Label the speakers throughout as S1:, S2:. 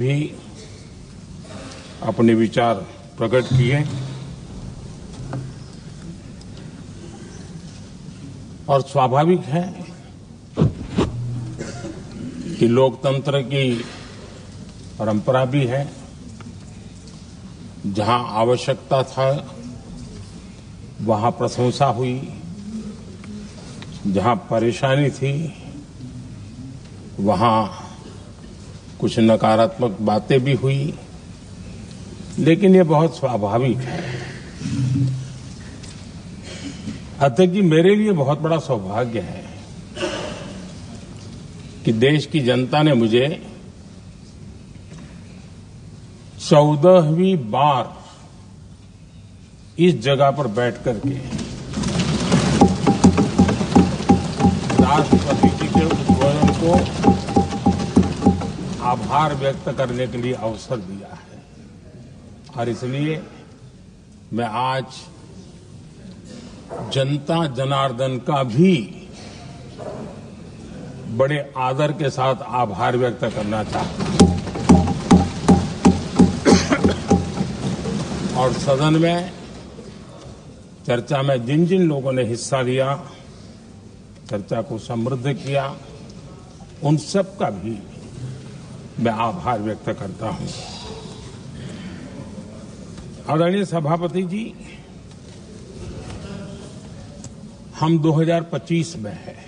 S1: भी अपने विचार प्रकट किए और स्वाभाविक है कि लोकतंत्र की परंपरा भी है। जहां आवश्यकता था वहां प्रशंसा हुई, जहां परेशानी थी वहां कुछ नकारात्मक बातें भी हुई, लेकिन ये बहुत स्वाभाविक है। अध्यक्ष जी, मेरे लिए बहुत बड़ा सौभाग्य है कि देश की जनता ने मुझे 14वीं बार इस जगह पर बैठ करके राष्ट्रपति जी के उद्बोधन को आभार व्यक्त करने के लिए अवसर दिया है। और इसलिए मैं आज जनता जनार्दन का भी बड़े आदर के साथ आभार व्यक्त करना चाहता हूं। और सदन में चर्चा में जिन जिन लोगों ने हिस्सा लिया, चर्चा को समृद्ध किया, उन सब का भी मैं आभार व्यक्त करता हूं। आदरणीय सभापति जी, हम 2025 में हैं।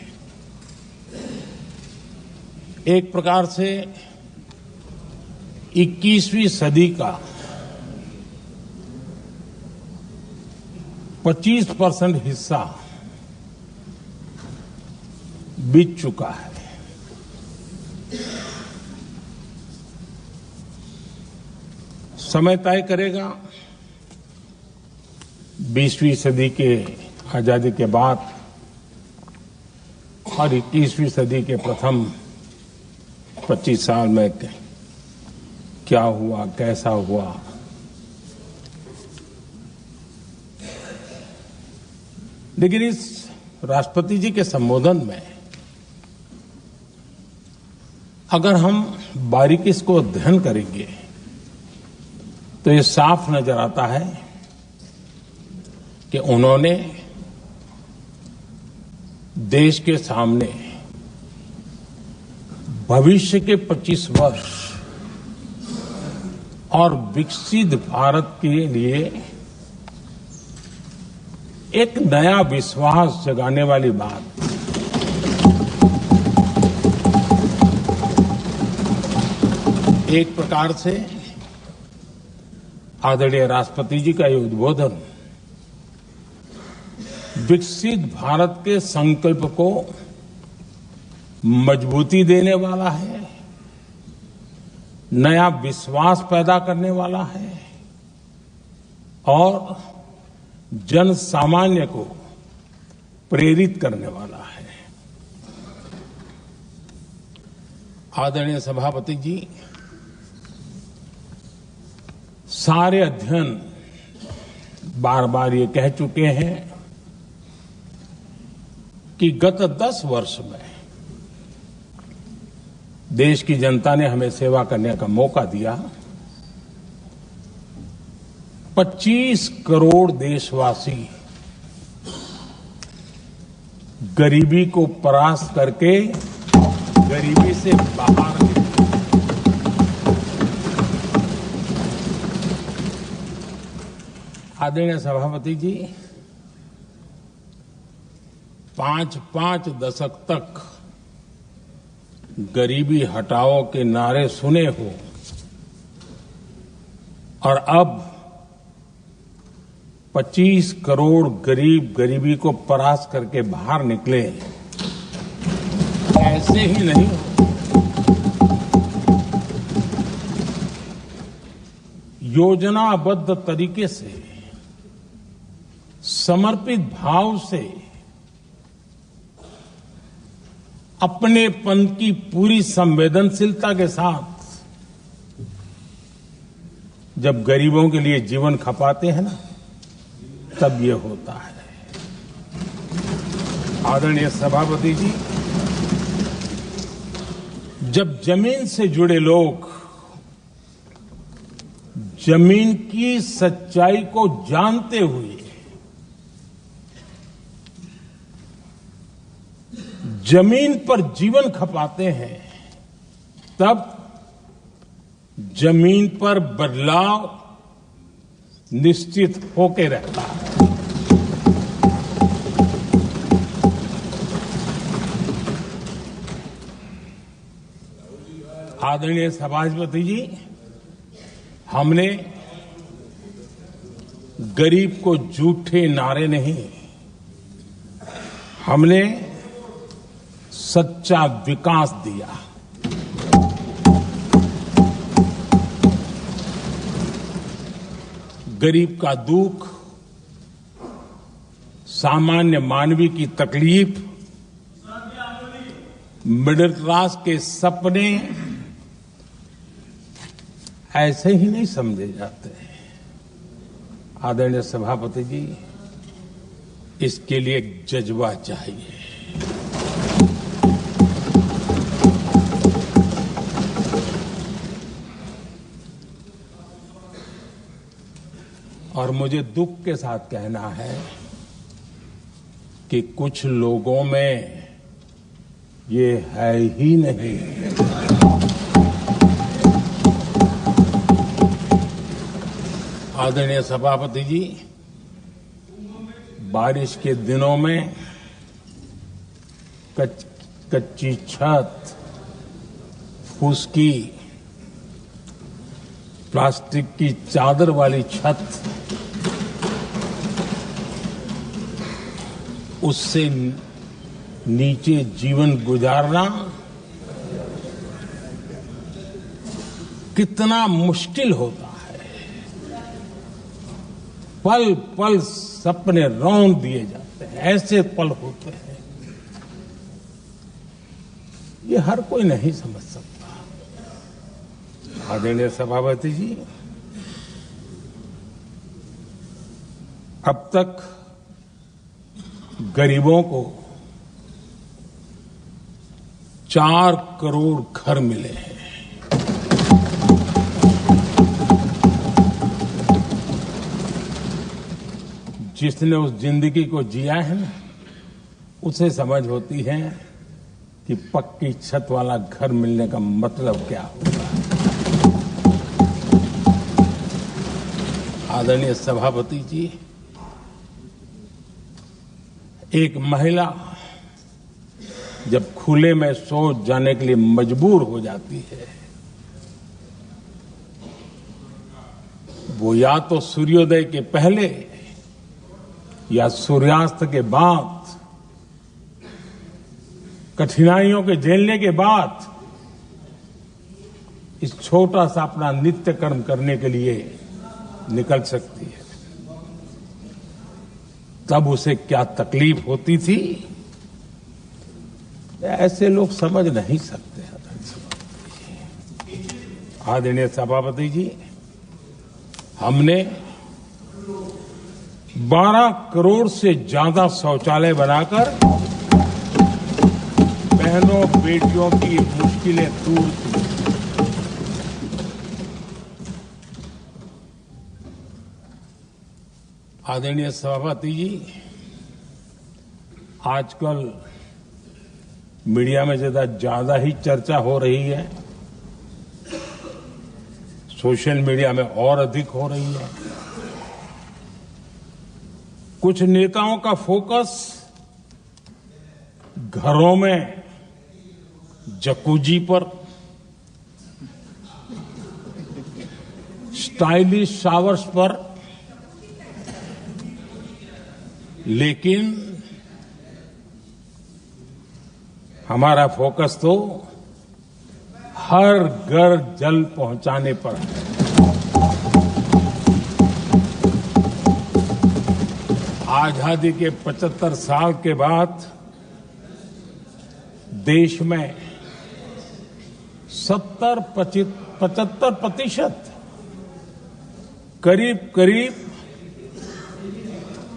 S1: एक प्रकार से 21वीं सदी का 25% हिस्सा बीत चुका है। समय तय करेगा 20वीं सदी के आजादी के बाद और 21वीं सदी के प्रथम 25 साल में क्या हुआ, कैसा हुआ। लेकिन इस राष्ट्रपति जी के संबोधन में अगर हम बारीकी से अध्ययन करेंगे तो ये साफ नजर आता है कि उन्होंने देश के सामने भविष्य के 25 वर्ष और विकसित भारत के लिए एक नया विश्वास जगाने वाली बात, एक प्रकार से आदरणीय राष्ट्रपति जी का ये उद्बोधन विकसित भारत के संकल्प को मजबूती देने वाला है, नया विश्वास पैदा करने वाला है और जन सामान्य को प्रेरित करने वाला है। आदरणीय सभापति जी, सारे अध्ययन बार बार ये कह चुके हैं कि गत 10 वर्ष में देश की जनता ने हमें सेवा करने का मौका दिया। 25 करोड़ देशवासी गरीबी को परास्त करके गरीबी से बाहर निकले। आदरणीय सभापति जी, 5 दशक तक गरीबी हटाओ के नारे सुने हो और अब 25 करोड़ गरीब गरीबी को परास्त करके बाहर निकले, ऐसे ही नहीं। योजनाबद्ध तरीके से, समर्पित भाव से, अपनेपन की पूरी संवेदनशीलता के साथ जब गरीबों के लिए जीवन खपाते हैं ना, तब ये होता है। आदरणीय सभापति जी, जब जमीन से जुड़े लोग जमीन की सच्चाई को जानते हुए जमीन पर जीवन खपाते हैं, तब जमीन पर बदलाव निश्चित होके रहता है। आदरणीय सभापति जी, हमने गरीब को झूठे नारे नहीं, हमने सच्चा विकास दिया। गरीब का दुख, सामान्य मानवी की तकलीफ, मिडिल क्लास के सपने ऐसे ही नहीं समझे जाते। आदरणीय सभापति जी, इसके लिए एक जज्बा चाहिए। और मुझे दुख के साथ कहना है कि कुछ लोगों में ये है ही नहीं। आदरणीय सभापति जी, बारिश के दिनों में कच्ची छत, फुसकी, प्लास्टिक की चादर वाली छत, उससे नीचे जीवन गुजारना कितना मुश्किल होता है। पल पल सपने रौंद दिए जाते हैं, ऐसे पल होते हैं, ये हर कोई नहीं समझ सकता। आदरणीय सभापति जी, अब तक गरीबों को 4 करोड़ घर मिले हैं। जिसने उस जिंदगी को जिया है ना, उसे समझ होती है कि पक्की छत वाला घर मिलने का मतलब क्या होता है। आदरणीय सभापति जी, एक महिला जब खुले में शौच जाने के लिए मजबूर हो जाती है, वो या तो सूर्योदय के पहले या सूर्यास्त के बाद, कठिनाइयों के झेलने के बाद इस छोटा सा अपना नित्य कर्म करने के लिए निकल सकती है। तब उसे क्या तकलीफ होती थी, ऐसे लोग समझ नहीं सकते। आदरणीय सभापति जी, हमने 12 करोड़ से ज्यादा शौचालय बनाकर बहनों बेटियों की मुश्किलें दूर की। आदरणीय सभापति जी, आजकल मीडिया में ज्यादा ही चर्चा हो रही है, सोशल मीडिया में और अधिक हो रही है। कुछ नेताओं का फोकस घरों में जकूजी पर, स्टाइलिश शावर्स पर, लेकिन हमारा फोकस तो हर घर जल पहुंचाने पर है। आजादी के 75 साल के बाद देश में 75% करीब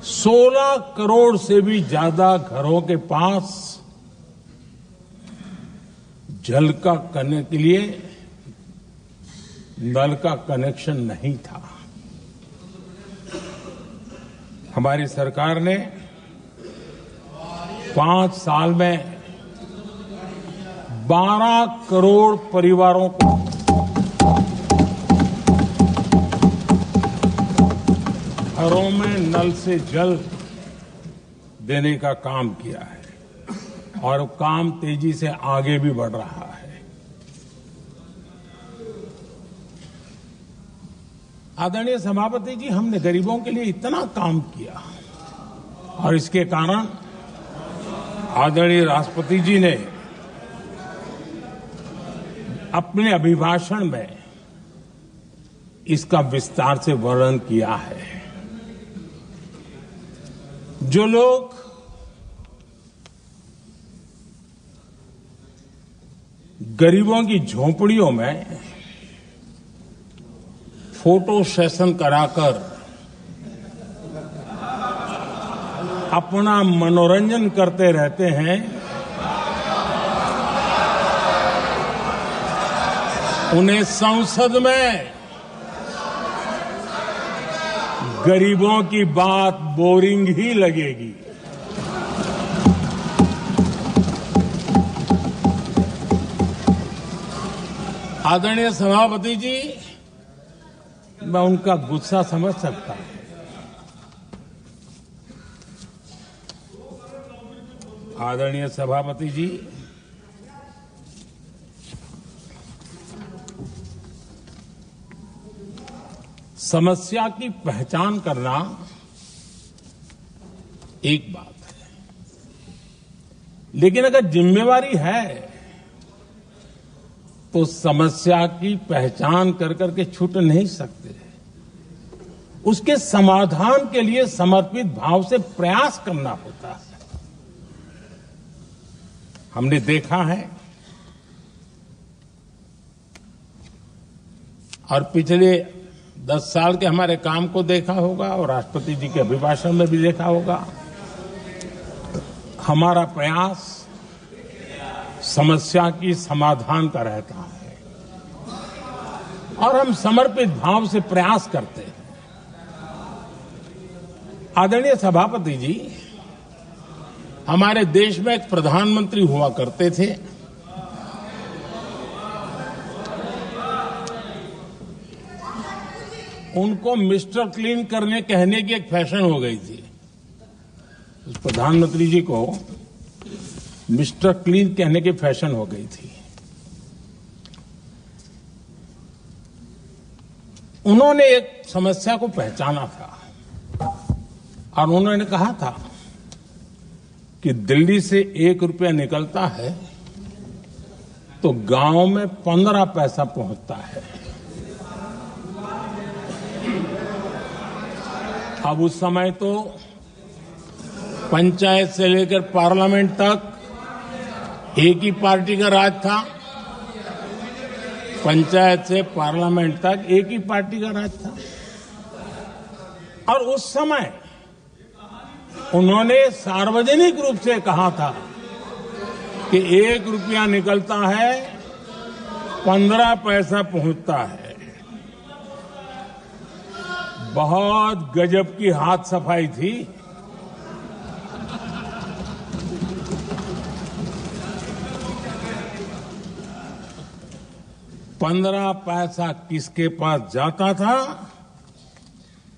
S1: 16 करोड़ से भी ज्यादा घरों के पास जल का करने के लिए नल का कनेक्शन नहीं था। हमारी सरकार ने 5 साल में 12 करोड़ परिवारों को घरों में नल से जल देने का काम किया है और काम तेजी से आगे भी बढ़ रहा है। आदरणीय सभापति जी, हमने गरीबों के लिए इतना काम किया और इसके कारण आदरणीय राष्ट्रपति जी ने अपने अभिभाषण में इसका विस्तार से वर्णन किया है। जो लोग गरीबों की झोपड़ियों में फोटो सेशन कराकर अपना मनोरंजन करते रहते हैं, उन्हें संसद में गरीबों की बात बोरिंग ही लगेगी। आदरणीय सभापति जी, मैं उनका गुस्सा समझ सकता हूं। आदरणीय सभापति जी, समस्या की पहचान करना एक बात है, लेकिन अगर जिम्मेवारी है तो समस्या की पहचान कर करके छूट नहीं सकते। उसके समाधान के लिए समर्पित भाव से प्रयास करना होता है। हमने देखा है और पिछले 10 साल के हमारे काम को देखा होगा और राष्ट्रपति जी के अभिभाषण में भी देखा होगा। हमारा प्रयास समस्या की समाधान का रहता है और हम समर्पित भाव से प्रयास करते हैं। आदरणीय सभापति जी, हमारे देश में एक प्रधानमंत्री हुआ करते थे। उनको मिस्टर क्लीन करने कहने की एक फैशन हो गई थी। उस प्रधानमंत्री जी को मिस्टर क्लीन कहने की फैशन हो गई थी। उन्होंने एक समस्या को पहचाना था और उन्होंने कहा था कि दिल्ली से 1 रुपया निकलता है तो गांव में 15 पैसा पहुंचता है। अब उस समय तो पंचायत से लेकर पार्लियामेंट तक एक ही पार्टी का राज था। पंचायत से पार्लियामेंट तक एक ही पार्टी का राज था और उस समय उन्होंने सार्वजनिक रूप से कहा था कि 1 रुपया निकलता है 15 पैसा पहुंचता है। बहुत गजब की हाथ सफाई थी। पंद्रह पैसा किसके पास जाता था,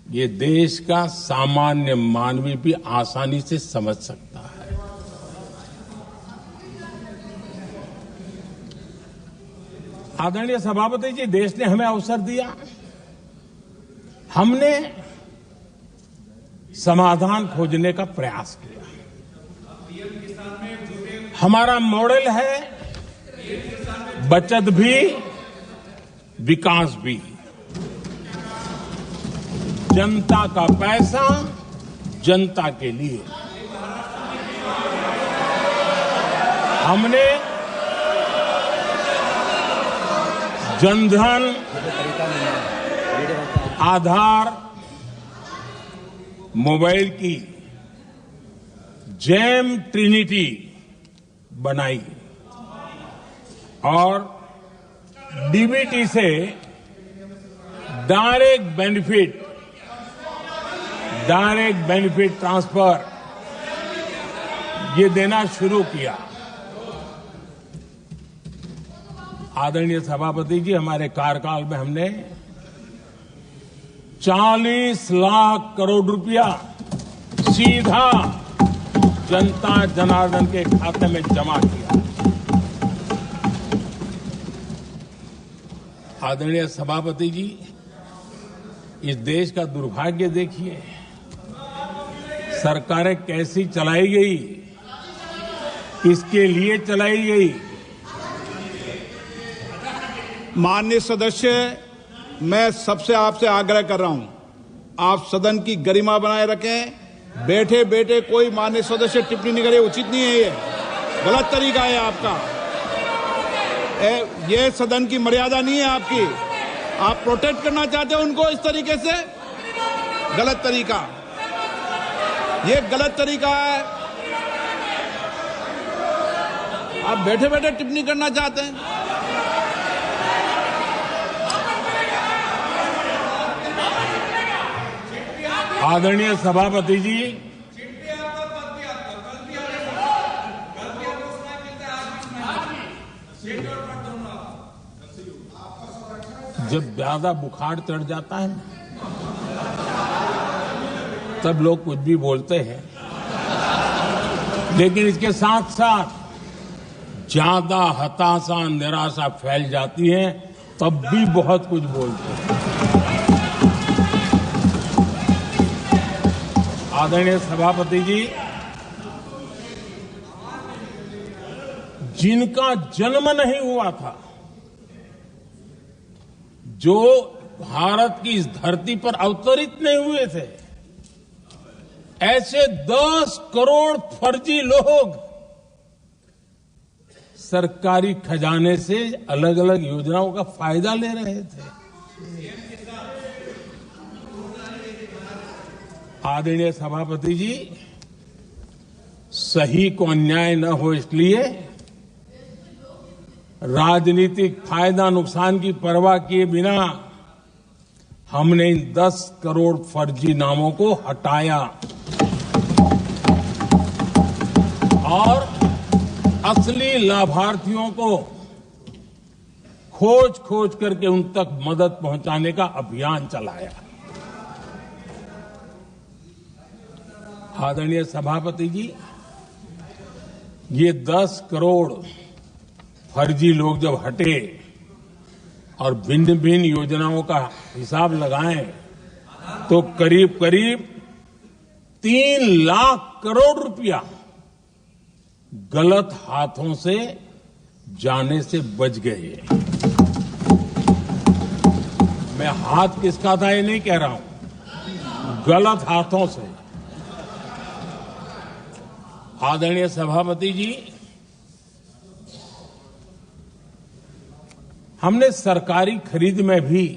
S1: ये देश का सामान्य मानवी भी आसानी से समझ सकता है। आदरणीय सभापति जी, देश ने हमें अवसर दिया, हमने समाधान खोजने का प्रयास किया। हमारा मॉडल है बचत भी विकास भी। जनता का पैसा जनता के लिए। हमने जनधन, आधार, मोबाइल की जेम ट्रिनिटी बनाई और डीबीटी से डायरेक्ट बेनिफिट ट्रांसफर ये देना शुरू किया। आदरणीय सभापति जी, हमारे कार्यकाल में हमने 40 लाख करोड़ रुपया सीधा जनता जनार्दन के खाते में जमा किया। आदरणीय सभापति जी, इस देश का दुर्भाग्य देखिए, सरकारें कैसी चलाई गई, किसके लिए चलाई गई।
S2: माननीय सदस्य, मैं सबसे आपसे आग्रह कर रहा हूं, आप सदन की गरिमा बनाए रखें। बैठे बैठे कोई माननीय सदस्य टिप्पणी नहीं करे, उचित नहीं है, ये गलत तरीका है आपका। ये सदन की मर्यादा नहीं है आपकी। आप प्रोटेक्ट करना चाहते हो उनको इस तरीके से, गलत तरीका, ये गलत तरीका है। आप बैठे बैठे टिप्पणी करना चाहते हैं।
S1: आदरणीय सभापति जी, जब ज्यादा बुखार चढ़ जाता है तब लोग कुछ भी बोलते हैं, लेकिन इसके साथ साथ ज्यादा हताशा निराशा फैल जाती है तब भी बहुत कुछ बोलते हैं। आदरणीय सभापति जी, जिनका जन्म नहीं हुआ था, जो भारत की इस धरती पर अवतरित नहीं हुए थे, ऐसे 10 करोड़ फर्जी लोग सरकारी खजाने से अलग अलग योजनाओं का फायदा ले रहे थे। आदरणीय सभापति जी, सही को अन्याय न हो इसलिए राजनीतिक फायदा नुकसान की परवाह किए बिना हमने इन 10 करोड़ फर्जी नामों को हटाया और असली लाभार्थियों को खोज खोज करके उन तक मदद पहुंचाने का अभियान चलाया। आदरणीय सभापति जी, ये 10 करोड़ फर्जी लोग जब हटे और भिन्न भिन्न योजनाओं का हिसाब लगाएं तो करीब करीब 3 लाख करोड़ रुपया गलत हाथों से जाने से बच गए। मैं हाथ किसका था ये नहीं कह रहा हूं, गलत हाथों से। आदरणीय सभापति जी, हमने सरकारी खरीद में भी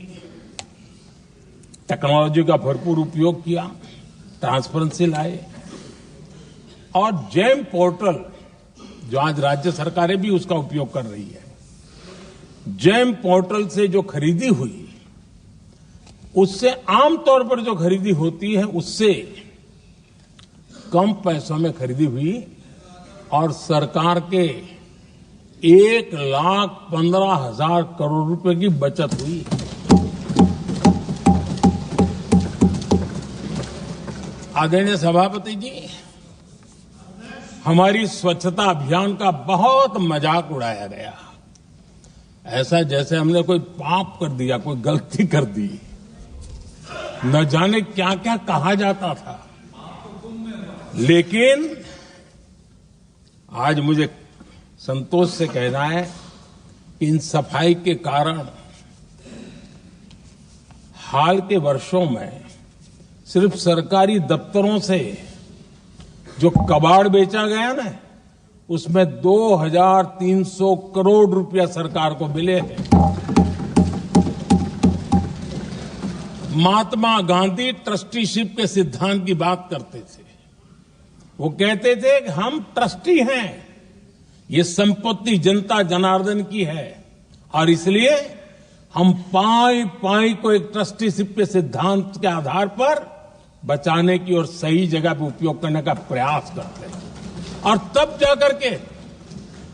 S1: टेक्नोलॉजी का भरपूर उपयोग किया, ट्रांसपेरेंसी लाए और जेम पोर्टल, जो आज राज्य सरकारें भी उसका उपयोग कर रही है, जेम पोर्टल से जो खरीदी हुई उससे आमतौर पर जो खरीदी होती है उससे कम पैसों में खरीदी हुई और सरकार के 1,15,000 करोड़ रुपए की बचत हुई। आदरणीय सभापति जी, हमारी स्वच्छता अभियान का बहुत मजाक उड़ाया गया, ऐसा जैसे हमने कोई पाप कर दिया, कोई गलती कर दी, न जाने क्या क्या कहा जाता था। लेकिन आज मुझे संतोष से कहना है कि इन सफाई के कारण हाल के वर्षों में सिर्फ सरकारी दफ्तरों से जो कबाड़ बेचा गया ना, उसमें 2,300 करोड़ रुपया सरकार को मिले हैं। महात्मा गांधी ट्रस्टीशिप के सिद्धांत की बात करते थे। वो कहते थे कि हम ट्रस्टी हैं, ये संपत्ति जनता जनार्दन की है और इसलिए हम पाई पाई को एक ट्रस्टीशिप के सिद्धांत के आधार पर बचाने की और सही जगह पे उपयोग करने का प्रयास करते हैं। और तब जाकर के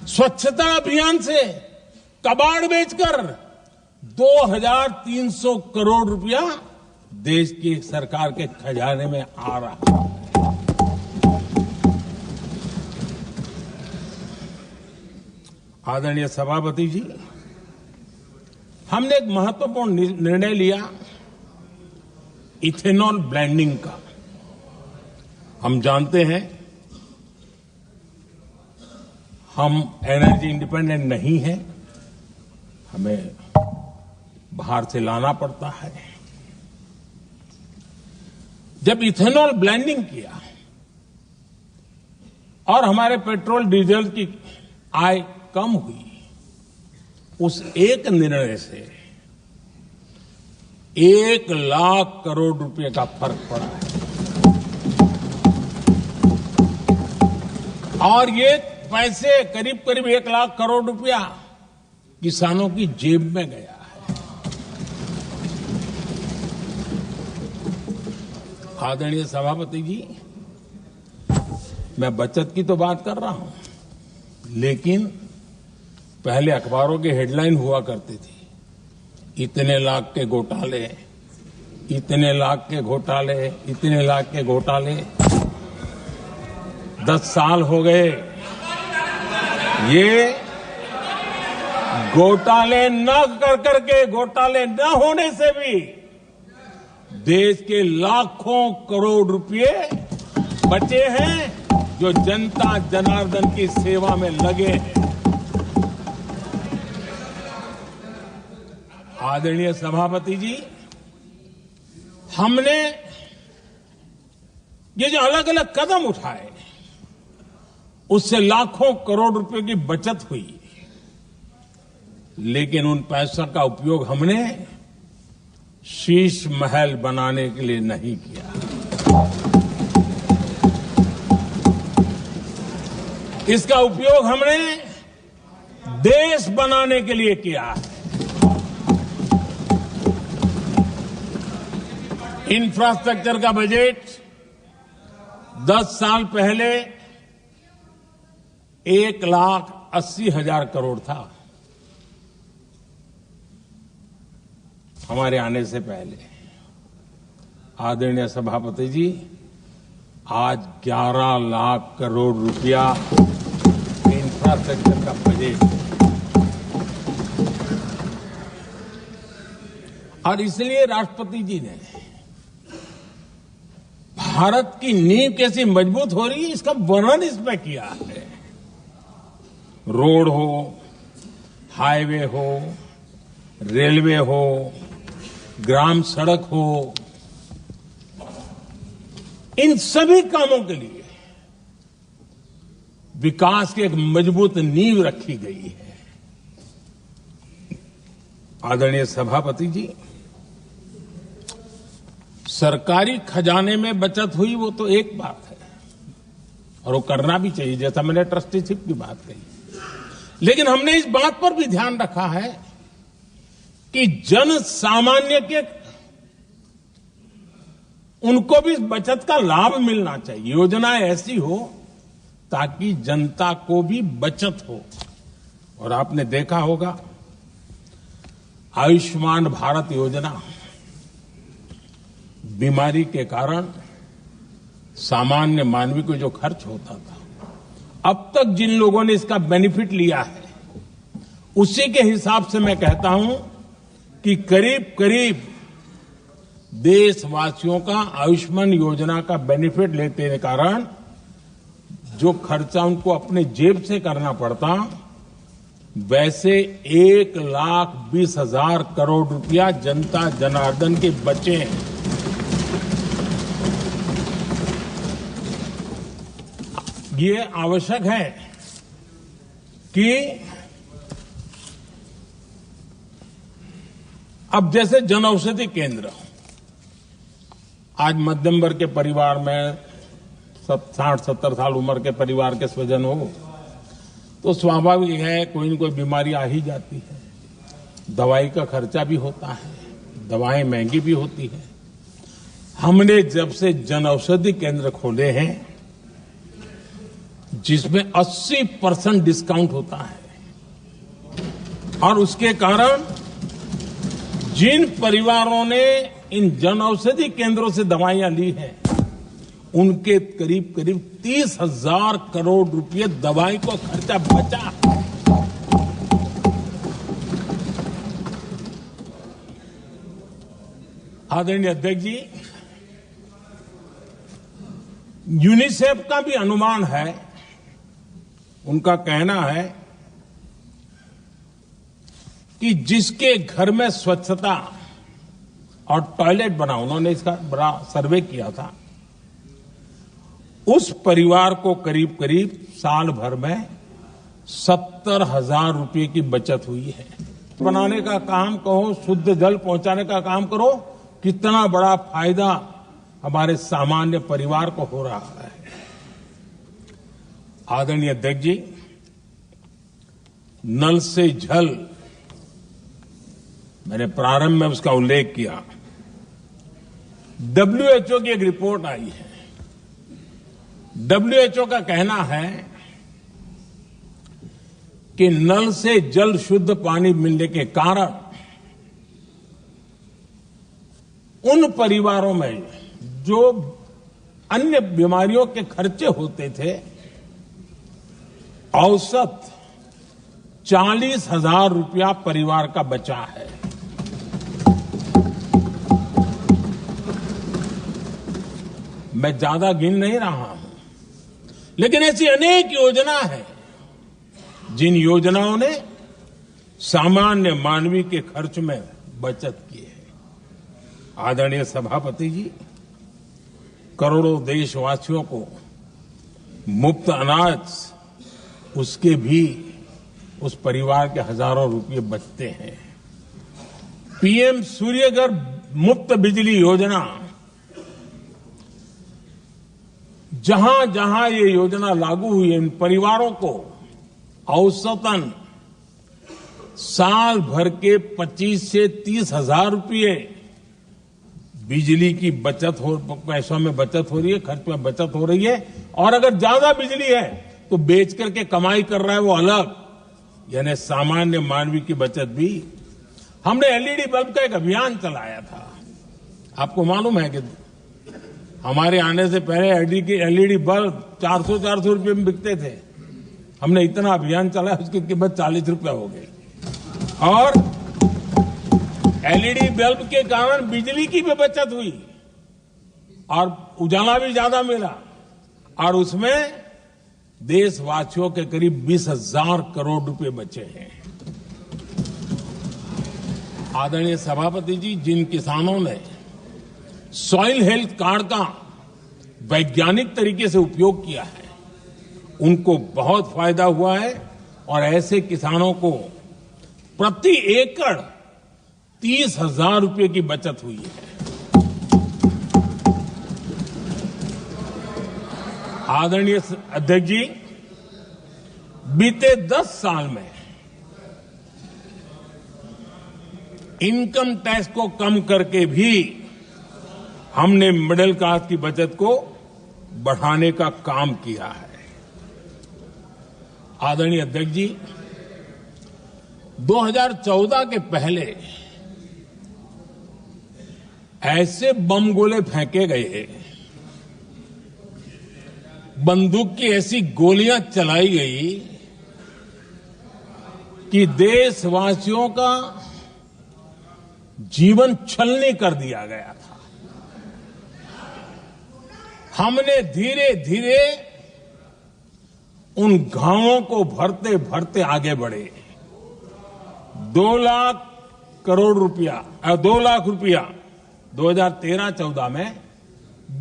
S1: स्वच्छता अभियान से कबाड़ बेचकर 2300 करोड़ रुपया देश की सरकार के खजाने में आ रहा है। आदरणीय सभापति जी, हमने एक महत्वपूर्ण निर्णय लिया इथेनॉल ब्लेंडिंग का। हम जानते हैं हम एनर्जी इंडिपेंडेंट नहीं है, हमें बाहर से लाना पड़ता है। जब इथेनॉल ब्लेंडिंग किया और हमारे पेट्रोल डीजल की आय कम हुई, उस एक निर्णय से 1 लाख करोड़ रुपए का फर्क पड़ा है। और ये पैसे करीब करीब 1 लाख करोड़ रुपया किसानों की जेब में गया है। आदरणीय सभापति जी, मैं बचत की तो बात कर रहा हूं, लेकिन पहले अखबारों की हेडलाइन हुआ करती थी, इतने लाख के घोटाले, इतने लाख के घोटाले, इतने लाख के घोटाले। 10 साल हो गए, ये घोटाले न कर करके, घोटाले न होने से भी देश के लाखों करोड़ रुपए बचे हैं, जो जनता जनार्दन की सेवा में लगे हैं। आदरणीय सभापति जी, हमने ये जो अलग अलग कदम उठाए, उससे लाखों करोड़ रुपए की बचत हुई, लेकिन उन पैसों का उपयोग हमने शीश महल बनाने के लिए नहीं किया। इसका उपयोग हमने देश बनाने के लिए किया है। इंफ्रास्ट्रक्चर का बजट 10 साल पहले 1,80,000 करोड़ था, हमारे आने से पहले। आदरणीय सभापति जी, आज 11 लाख करोड़ रुपया इंफ्रास्ट्रक्चर का बजट। और इसलिए राष्ट्रपति जी ने भारत की नींव कैसी मजबूत हो रही है, इसका वर्णन इसमें किया है। रोड हो, हाईवे हो, रेलवे हो, ग्राम सड़क हो, इन सभी कामों के लिए विकास की एक मजबूत नींव रखी गई है। आदरणीय सभापति जी, सरकारी खजाने में बचत हुई वो तो एक बात है, और वो करना भी चाहिए, जैसा मैंने ट्रस्टीशिप की बात कही। लेकिन हमने इस बात पर भी ध्यान रखा है कि जन सामान्य के उनको भी बचत का लाभ मिलना चाहिए। योजनाएं ऐसी हो ताकि जनता को भी बचत हो। और आपने देखा होगा, आयुष्मान भारत योजना बीमारी के कारण सामान्य मानवी को जो खर्च होता था, अब तक जिन लोगों ने इसका बेनिफिट लिया है, उसी के हिसाब से मैं कहता हूं कि करीब करीब देशवासियों का आयुष्मान योजना का बेनिफिट लेने के कारण जो खर्चा उनको अपने जेब से करना पड़ता, वैसे 1,20,000 करोड़ रुपया जनता जनार्दन के बचे हैं। ये आवश्यक है कि अब जैसे जन औषधि केंद्र, आज मध्यम वर्ग के परिवार में 60-70 साल उम्र के परिवार के स्वजन हो तो स्वाभाविक है कोई न कोई बीमारी आ ही जाती है। दवाई का खर्चा भी होता है, दवाएं महंगी भी होती है। हमने जब से जन औषधि केंद्र खोले हैं, जिसमें 80% डिस्काउंट होता है, और उसके कारण जिन परिवारों ने इन जन औषधि केंद्रों से दवाइयां ली हैं, उनके करीब करीब 30,000 करोड़ रुपए दवाई को खर्चा बचा। आदरणीय अध्यक्ष जी, यूनिसेफ का भी अनुमान है, उनका कहना है कि जिसके घर में स्वच्छता और टॉयलेट बना, उन्होंने इसका बड़ा सर्वे किया था, उस परिवार को करीब करीब साल भर में 70,000 रुपए की बचत हुई है। बनाने का काम कहो, शुद्ध जल पहुंचाने का काम करो, कितना बड़ा फायदा हमारे सामान्य परिवार को हो रहा है। आदरणीय अध्यक्ष जी, नल से जल, मैंने प्रारंभ में उसका उल्लेख किया। WHO की एक रिपोर्ट आई है। WHO का कहना है कि नल से जल शुद्ध पानी मिलने के कारण उन परिवारों में जो अन्य बीमारियों के खर्चे होते थे, औसत 40,000 रुपया परिवार का बचा है। मैं ज्यादा गिन नहीं रहा हूं, लेकिन ऐसी अनेक योजना है जिन योजनाओं ने सामान्य मानवीय के खर्च में बचत की है। आदरणीय सभापति जी, करोड़ों देशवासियों को मुफ्त अनाज, उसके भी उस परिवार के हजारों रुपये बचते हैं। PM सूर्यघर मुफ्त बिजली योजना, जहां जहां ये योजना लागू हुई, इन परिवारों को औसतन साल भर के 25 से 30,000 रुपये बिजली की बचत हो, पैसों में बचत हो रही है, खर्च में बचत हो रही है। और अगर ज्यादा बिजली है तो बेच करके कमाई कर रहा है वो अलग, यानी सामान्य मानवीय की बचत भी। हमने LED बल्ब का एक अभियान चलाया था। आपको मालूम है कि हमारे आने से पहले LED बल्ब 400 रुपये में बिकते थे। हमने इतना अभियान चलाया, उसकी कीमत 40 रुपये हो गई। और LED बल्ब के कारण बिजली की भी बचत हुई और उजाला भी ज्यादा मिला, और उसमें देशवासियों के करीब 20,000 करोड़ रुपए बचे हैं। आदरणीय सभापति जी, जिन किसानों ने सॉइल हेल्थ कार्ड का वैज्ञानिक तरीके से उपयोग किया है, उनको बहुत फायदा हुआ है, और ऐसे किसानों को प्रति एकड़ 30,000 रुपये की बचत हुई है। आदरणीय अध्यक्ष जी, बीते 10 साल में इनकम टैक्स को कम करके भी हमने मिडिल क्लास की बचत को बढ़ाने का काम किया है। आदरणीय अध्यक्ष जी, 2014 के पहले ऐसे बम गोले फेंके गए, बंदूक की ऐसी गोलियां चलाई गई कि देशवासियों का जीवन छलनी कर दिया गया था। हमने धीरे धीरे उन घावों को भरते भरते आगे बढ़े। 2 लाख करोड़ रुपया, 2 लाख रुपया 2013-14 में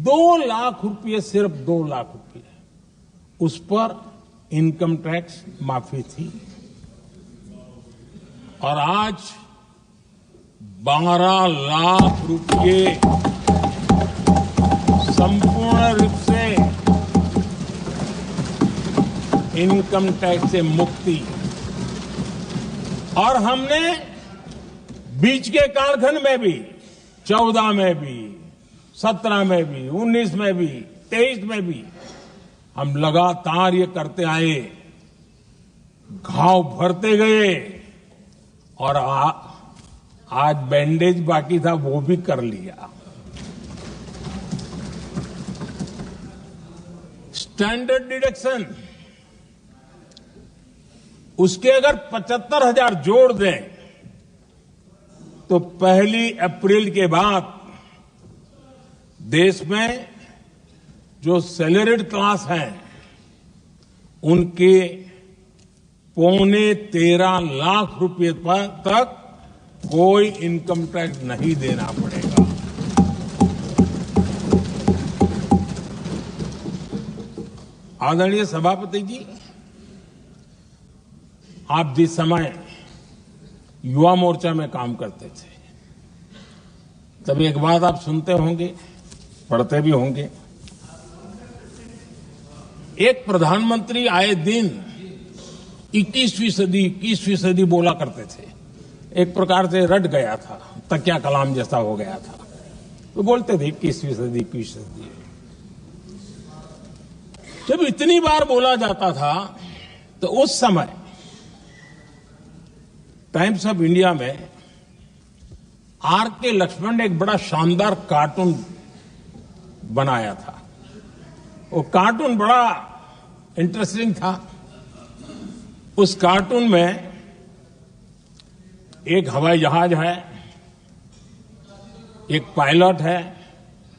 S1: 2 लाख रुपये, सिर्फ 2 लाख रुपये, उस पर इनकम टैक्स माफी थी। और आज 12 लाख रुपये संपूर्ण रूप से इनकम टैक्स से मुक्ति। और हमने बीच के कालखंड में भी 14 में भी 17 में भी 19 में भी 23 में भी हम लगातार ये करते आए, घाव भरते गए और आज बैंडेज बाकी था वो भी कर लिया। स्टैंडर्ड डिडक्शन उसके अगर 75,000 जोड़ दें तो 1 अप्रैल के बाद देश में जो सैलरीड क्लास है उनके 13.25 लाख रुपए तक कोई इनकम टैक्स नहीं देना पड़ेगा। आदरणीय सभापति जी, आप जिस समय युवा मोर्चा में काम करते थे तब एक बात आप सुनते होंगे, पढ़ते भी होंगे। एक प्रधानमंत्री आए दिन 21वीं सदी बोला करते थे। एक प्रकार से रट गया था, तकिया कलाम जैसा हो गया था, तो बोलते थे 21वीं सदी। जब इतनी बार बोला जाता था तो उस समय टाइम्स ऑफ इंडिया में आर.के. लक्ष्मण ने एक बड़ा शानदार कार्टून बनाया था। वो कार्टून बड़ा इंटरेस्टिंग था। उस कार्टून में एक हवाई जहाज है, एक पायलट है।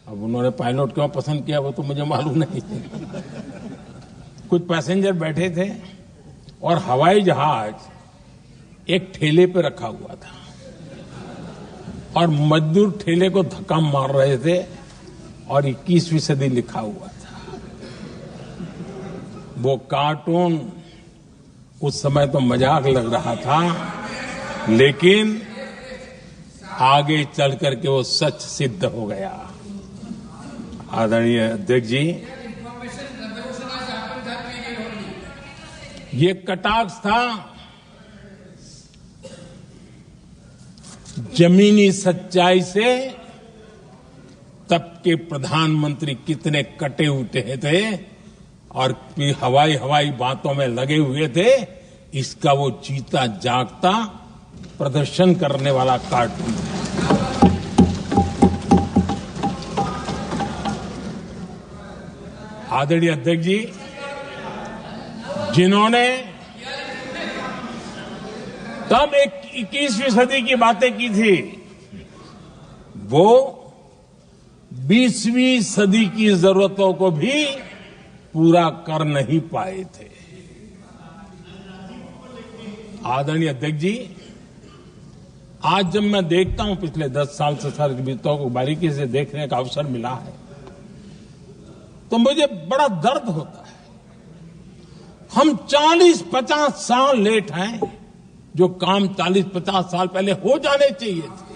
S1: अब उन्होंने पायलट क्यों पसंद किया वो तो मुझे मालूम नहीं। कुछ पैसेंजर बैठे थे और हवाई जहाज एक ठेले पे रखा हुआ था और मजदूर ठेले को धक्का मार रहे थे और 21वीं सदी लिखा हुआ था। वो कार्टून उस समय तो मजाक लग रहा था, लेकिन आगे चल करके वो सच सिद्ध हो गया। आदरणीय अध्यक्ष जी, ये कटाक्ष था जमीनी सच्चाई से। तब के प्रधानमंत्री कितने कटे उठे थे और हवाई बातों में लगे हुए थे, इसका वो जीता जागता प्रदर्शन करने वाला कार्टून है। आदरणीय अध्यक्ष जी, जिन्होंने तब 21वीं सदी की बातें की थी, वो 20वीं सदी की जरूरतों को भी पूरा कर नहीं पाए थे। आदरणीय अध्यक्ष जी, आज जब मैं देखता हूं, पिछले 10 साल से सारी बीतों को बारीकी से देखने का अवसर मिला है, तो मुझे बड़ा दर्द होता है। हम 40-50 साल लेट हैं, जो काम 40-50 साल पहले हो जाने चाहिए थे।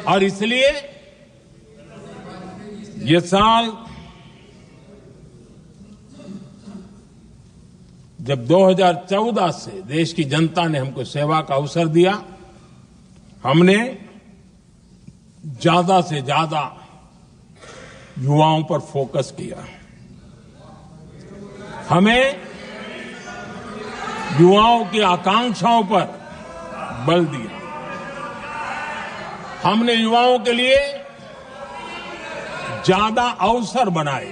S1: और इसलिए ये साल जब 2014 से देश की जनता ने हमको सेवा का अवसर दिया, हमने ज्यादा से ज्यादा युवाओं पर फोकस किया। हमें युवाओं की आकांक्षाओं पर बल दिया। हमने युवाओं के लिए ज्यादा अवसर बनाए।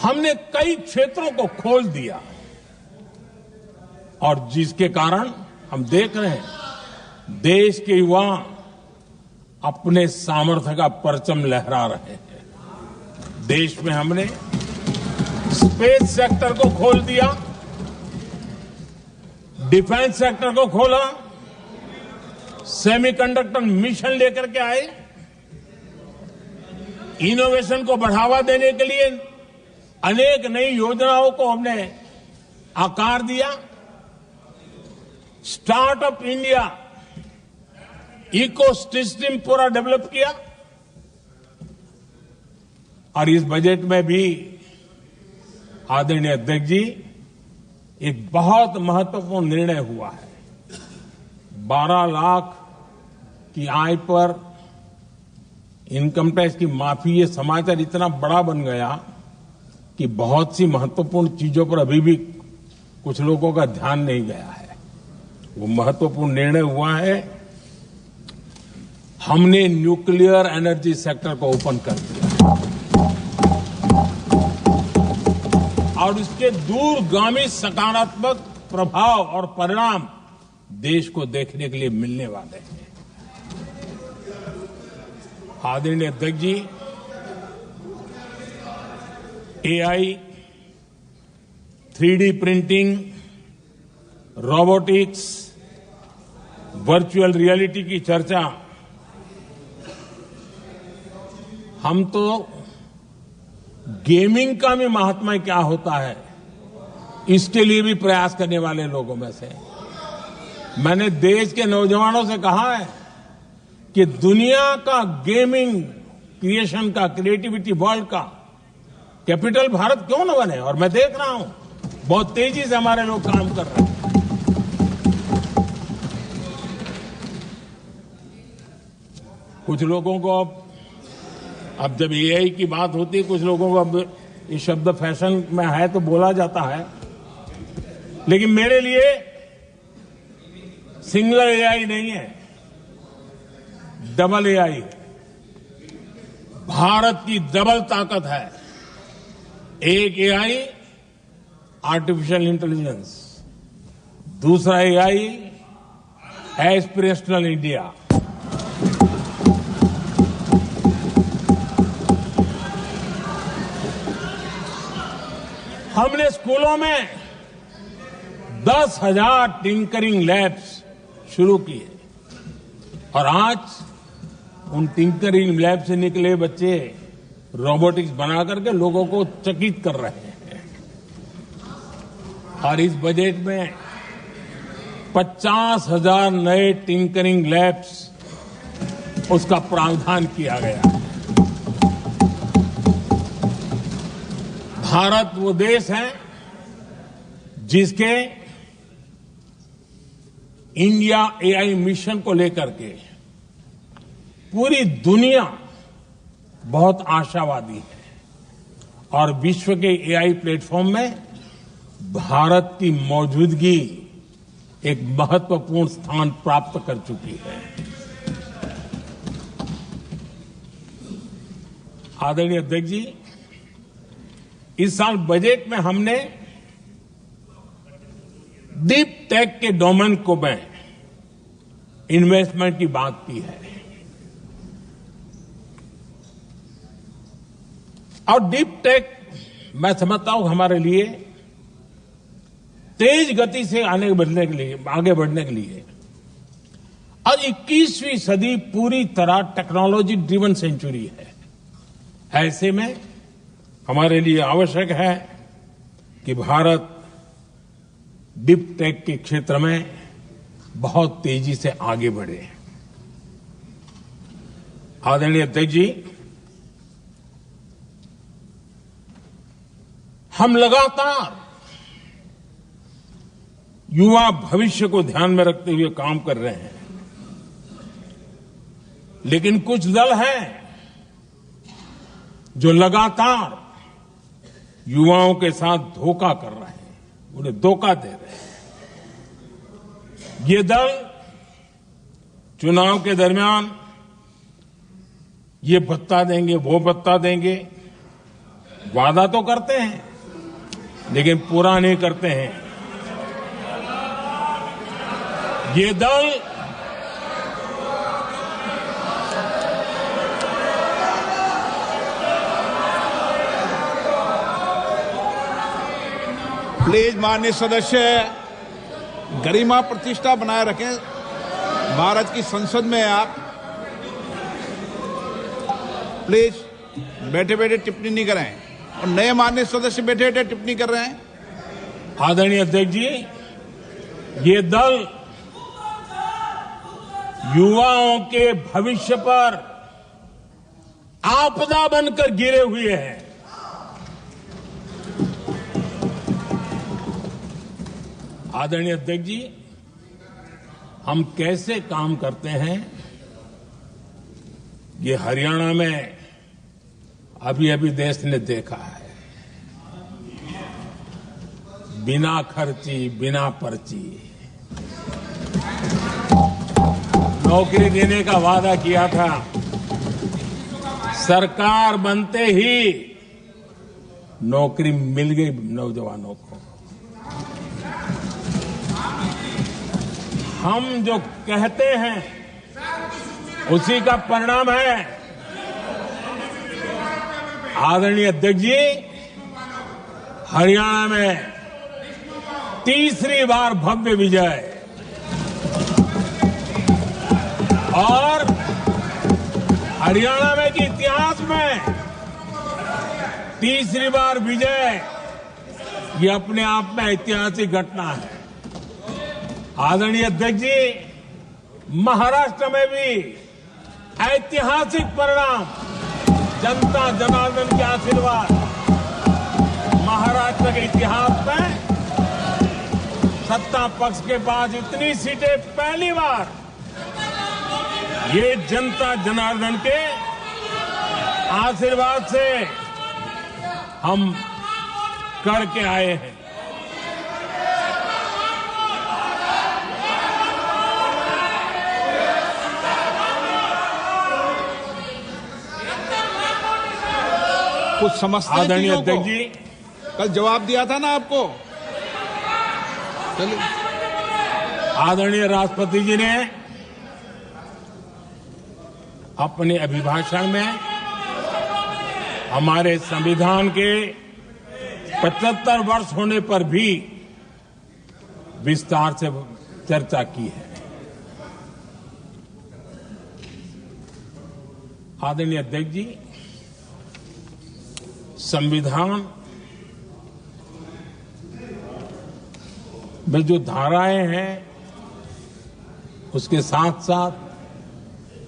S1: हमने कई क्षेत्रों को खोल दिया और जिसके कारण हम देख रहे हैं देश के युवा अपने सामर्थ्य का परचम लहरा रहे हैं। देश में हमने स्पेस सेक्टर को खोल दिया, डिफेंस सेक्टर को खोला, सेमीकंडक्टर मिशन लेकर के आए, इनोवेशन को बढ़ावा देने के लिए अनेक नई योजनाओं को हमने आकार दिया। स्टार्टअप इंडिया इकोसिस्टम पूरा डेवलप किया। और इस बजट में भी आदरणीय अध्यक्ष जी, एक बहुत महत्वपूर्ण निर्णय हुआ है। 12 लाख की आय पर इनकम टैक्स की माफी, ये समाचार इतना बड़ा बन गया कि बहुत सी महत्वपूर्ण चीजों पर अभी भी कुछ लोगों का ध्यान नहीं गया है। वो महत्वपूर्ण निर्णय हुआ है, हमने न्यूक्लियर एनर्जी सेक्टर को ओपन कर दिया और इसके दूरगामी सकारात्मक प्रभाव और परिणाम देश को देखने के लिए मिलने वाले हैं। आदरणीय अध्यक्ष जी, AI, 3D printing, robotics, virtual reality की चर्चा हम तो गेमिंग का भी महात्मा क्या होता है इसके लिए भी प्रयास करने वाले लोगों में से। मैंने देश के नौजवानों से कहा है कि दुनिया का गेमिंग क्रिएशन का, क्रिएटिविटी वर्ल्ड का कैपिटल भारत क्यों न बने। और मैं देख रहा हूं बहुत तेजी से हमारे लोग काम कर रहे हैं। कुछ लोगों को अब जब एआई की बात होती है, कुछ लोगों को अब ये शब्द फैशन में है तो बोला जाता है, लेकिन मेरे लिए सिंगल एआई नहीं है, डबल एआई। भारत की डबल ताकत है। एक एआई आर्टिफिशियल इंटेलिजेंस, दूसरा एआई एस्पिरेशनल इंडिया। हमने स्कूलों में 10,000 टिंकरिंग लैब्स शुरू किए और आज उन टिंकरिंग लैब से निकले बच्चे रोबोटिक्स बना करके लोगों को चकित कर रहे हैं। और इस बजट में 50,000 नए टिंकरिंग लैब्स उसका प्रावधान किया गया। भारत वो देश है जिसके इंडिया एआई मिशन को लेकर के पूरी दुनिया बहुत आशावादी है और विश्व के एआई प्लेटफॉर्म में भारत की मौजूदगी एक महत्वपूर्ण स्थान प्राप्त कर चुकी है। आदरणीय अध्यक्ष जी, इस साल बजट में हमने डीप टेक के डोमेन को में इन्वेस्टमेंट की बात की है और डीप टेक मैं समझता हूं हमारे लिए तेज गति से आगे बढ़ने के लिए और 21वीं सदी पूरी तरह टेक्नोलॉजी ड्रिवन सेंचुरी है। ऐसे में हमारे लिए आवश्यक है कि भारत डीप टेक के क्षेत्र में बहुत तेजी से आगे बढ़े। आदरणीय अध्यक्ष जी, हम लगातार युवा भविष्य को ध्यान में रखते हुए काम कर रहे हैं, लेकिन कुछ दल हैं जो लगातार युवाओं के साथ धोखा कर रहे हैं, उन्हें धोखा दे रहे हैं। ये दल चुनाव के दरमियान ये भत्ता देंगे, वो भत्ता देंगे, वादा तो करते हैं लेकिन पूरा नहीं करते हैं। ये दल
S2: प्लीज माननीय सदस्य गरिमा प्रतिष्ठा बनाए रखें। भारत की संसद में आप प्लीज बैठे बैठे टिप्पणी नहीं करें और नए माननीय सदस्य बैठे बैठे टिप्पणी कर रहे हैं।
S1: आदरणीय अध्यक्ष जी, ये दल युवाओं के भविष्य पर आपदा बनकर गिरे हुए हैं। आदरणीय अध्यक्ष जी, हम कैसे काम करते हैं, ये हरियाणा में अभी अभी देश ने देखा है। बिना खर्ची, बिना पर्ची नौकरी देने का वादा किया था। सरकार बनते ही नौकरी मिल गई नौजवानों को। हम जो कहते हैं उसी का परिणाम है। आदरणीय अध्यक्ष जी, हरियाणा में तीसरी बार भव्य विजय और हरियाणा में के इतिहास में तीसरी बार विजय, ये अपने आप में ऐतिहासिक घटना है। आदरणीय अध्यक्ष जी, महाराष्ट्र में भी ऐतिहासिक परिणाम, जनता जनार्दन के आशीर्वाद। महाराष्ट्र के इतिहास में सत्ता पक्ष के पास इतनी सीटें पहली बार, ये जनता जनार्दन के आशीर्वाद से हम करके आए हैं।
S2: कुछ समझते हैं
S1: आदरणीय
S2: चीजों को?
S1: अध्यक्ष जी,
S2: कल जवाब दिया था ना आपको। चलिए।
S1: आदरणीय राष्ट्रपति जी ने अपने अभिभाषण में हमारे संविधान के 75 वर्ष होने पर भी विस्तार से चर्चा की है। आदरणीय अध्यक्ष जी, संविधान में जो धाराएं हैं उसके साथ साथ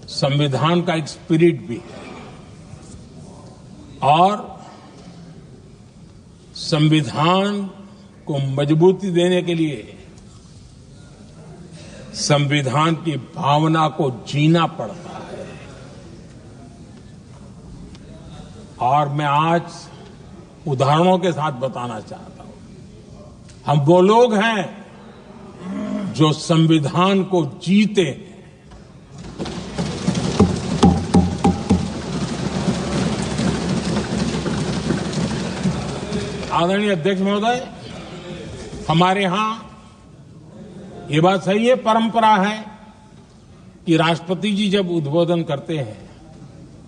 S1: संविधान का एक स्पिरिट भी है और संविधान को मजबूती देने के लिए संविधान की भावना को जीना पड़ता है। और मैं आज उदाहरणों के साथ बताना चाहता हूं। हम वो लोग हैं जो संविधान को जीते हैं। आदरणीय अध्यक्ष महोदय, हमारे यहां ये बात सही है, परंपरा है कि राष्ट्रपति जी जब उद्बोधन करते हैं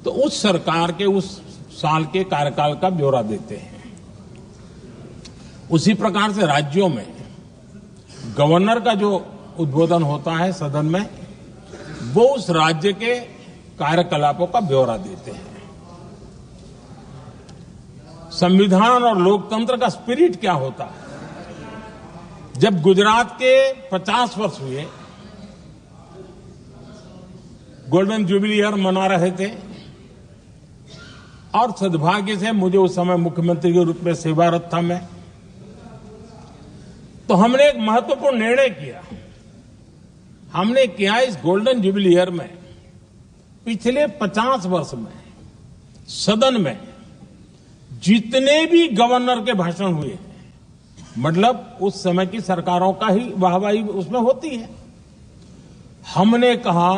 S1: तो उस सरकार के उस साल के कार्यकाल का ब्यौरा देते हैं। उसी प्रकार से राज्यों में गवर्नर का जो उद्बोधन होता है सदन में, वो उस राज्य के कार्यकलापों का ब्यौरा देते हैं। संविधान और लोकतंत्र का स्पिरिट क्या होता है? जब गुजरात के 50 वर्ष हुए, गोल्डन जुबली ईयर मना रहे थे और सद्भाग्य से मुझे उस समय मुख्यमंत्री के रूप में सेवारत था मैं, तो हमने एक महत्वपूर्ण निर्णय किया। हमने किया इस गोल्डन जुबली ईयर में पिछले 50 वर्ष में सदन में जितने भी गवर्नर के भाषण हुए, मतलब उस समय की सरकारों का ही वाहवाही उसमें होती है, हमने कहा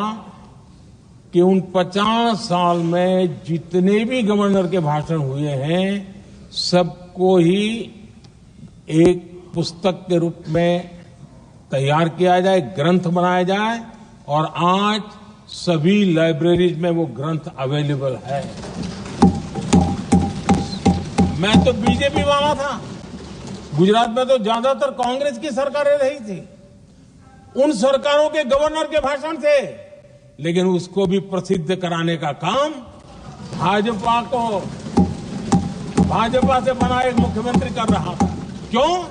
S1: कि उन 50 साल में जितने भी गवर्नर के भाषण हुए हैं सबको ही एक पुस्तक के रूप में तैयार किया जाए, ग्रंथ बनाया जाए और आज सभी लाइब्रेरीज में वो ग्रंथ अवेलेबल है। मैं तो बीजेपी वाला था, गुजरात में तो ज्यादातर कांग्रेस की सरकारें रही थी, उन सरकारों के गवर्नर के भाषण थे, लेकिन उसको भी प्रसिद्ध कराने का काम भाजपा से बना एक मुख्यमंत्री कर रहा था। क्यों?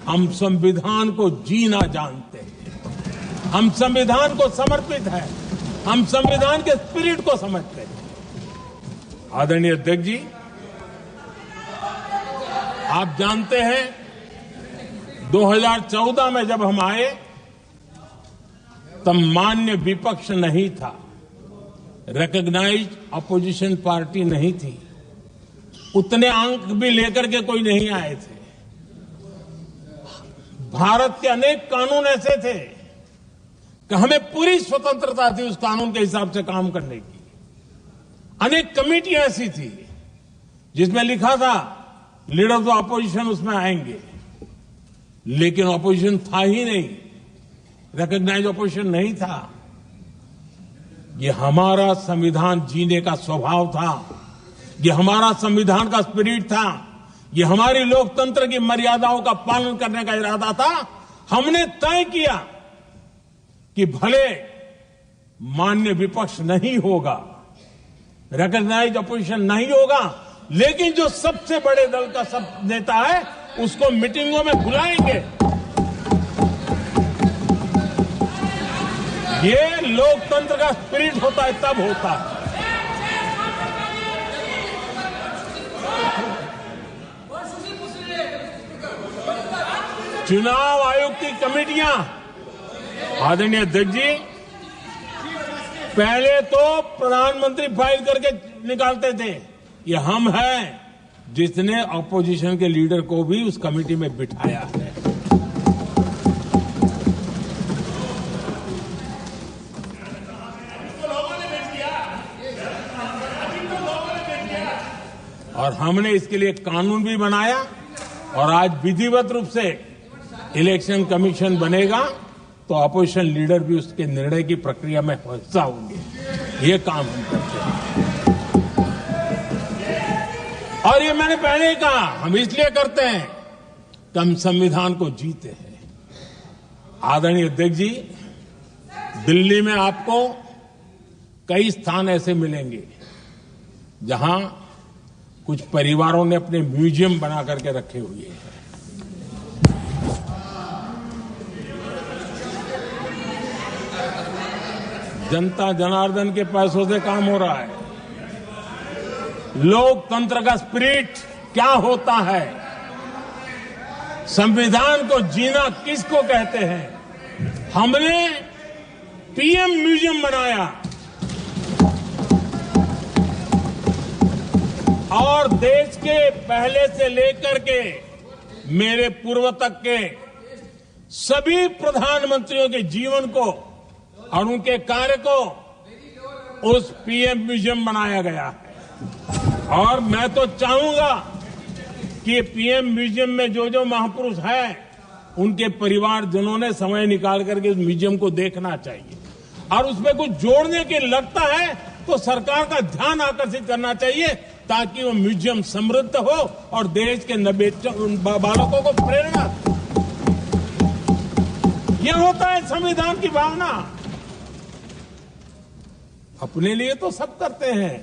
S1: हम संविधान को जीना जानते हैं, हम संविधान को समर्पित हैं, हम संविधान के स्पिरिट को समझते हैं। आदरणीय अध्यक्ष जी, आप जानते हैं 2014 में जब हम आए तब मान्य विपक्ष नहीं था, रिकॉग्नाइज्ड अपोजिशन पार्टी नहीं थी, उतने अंक भी लेकर के कोई नहीं आए थे। भारत के अनेक कानून ऐसे थे कि हमें पूरी स्वतंत्रता थी उस कानून के हिसाब से काम करने की। अनेक कमेटियां ऐसी थी जिसमें लिखा था लीडर्स ऑफ अपोजिशन उसमें आएंगे, लेकिन अपोजिशन था ही नहीं, रिकॉग्नाइज अपोजिशन नहीं था। ये हमारा संविधान जीने का स्वभाव था, ये हमारा संविधान का स्पिरिट था, ये हमारी लोकतंत्र की मर्यादाओं का पालन करने का इरादा था। हमने तय किया कि भले मान्य विपक्ष नहीं होगा, रिकॉग्नाइज अपोजिशन नहीं होगा, लेकिन जो सबसे बड़े दल का सब नेता है उसको मीटिंगों में बुलाएंगे। ये लोकतंत्र का स्पिरिट होता है, तब होता है। चुनाव आयोग की कमेटियां, आदरणीय अध्यक्ष जी, पहले तो प्रधानमंत्री फाइल करके निकालते थे। ये हम हैं जिसने अपोजिशन के लीडर को भी उस कमेटी में बिठाया है। और हमने इसके लिए कानून भी बनाया और आज विधिवत रूप से इलेक्शन कमीशन बनेगा तो अपोजिशन लीडर भी उसके निर्णय की प्रक्रिया में हिस्सा होंगे। ये काम हम करते हैं और ये मैंने पहले ही कहा, हम इसलिए करते हैं कि हम संविधान को जीते हैं। आदरणीय अध्यक्ष जी, दिल्ली में आपको कई स्थान ऐसे मिलेंगे जहां कुछ परिवारों ने अपने म्यूजियम बना करके रखे हुए हैं। जनता जनार्दन के पैसों से काम हो रहा है। लोकतंत्र का स्पिरिट क्या होता है, संविधान को जीना किसको कहते हैं। हमने पीएम म्यूजियम बनाया और देश के पहले से लेकर के मेरे पूर्व तक के सभी प्रधानमंत्रियों के जीवन को और उनके कार्य को उस पीएम म्यूजियम बनाया गया है। और मैं तो चाहूंगा कि पीएम म्यूजियम में जो जो महापुरुष हैं उनके परिवारजनों ने समय निकाल करके उस म्यूजियम को देखना चाहिए और उसमें कुछ जोड़ने के लगता है तो सरकार का ध्यान आकर्षित करना चाहिए ताकि वो म्यूजियम समृद्ध हो और देश के बालकों को प्रेरणा। यह होता है संविधान की भावना। अपने लिए तो सब करते हैं,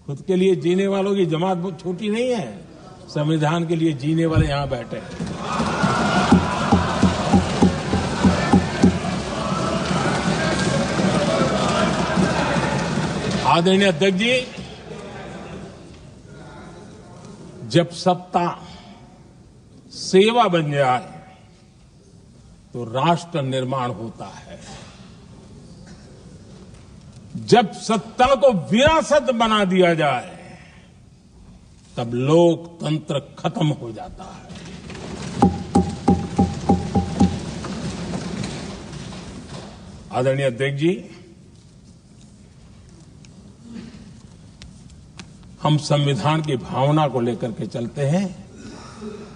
S1: खुद के लिए जीने वालों की जमात बहुत छोटी नहीं है। संविधान के लिए जीने वाले यहां बैठे हैं। आदरणीय अध्यक्ष जी, जब सत्ता सेवा बन जाए तो राष्ट्र निर्माण होता है। जब सत्ता को विरासत बना दिया जाए तब लोकतंत्र खत्म हो जाता है। आदरणीय अध्यक्ष जी, हम संविधान की भावना को लेकर के चलते हैं।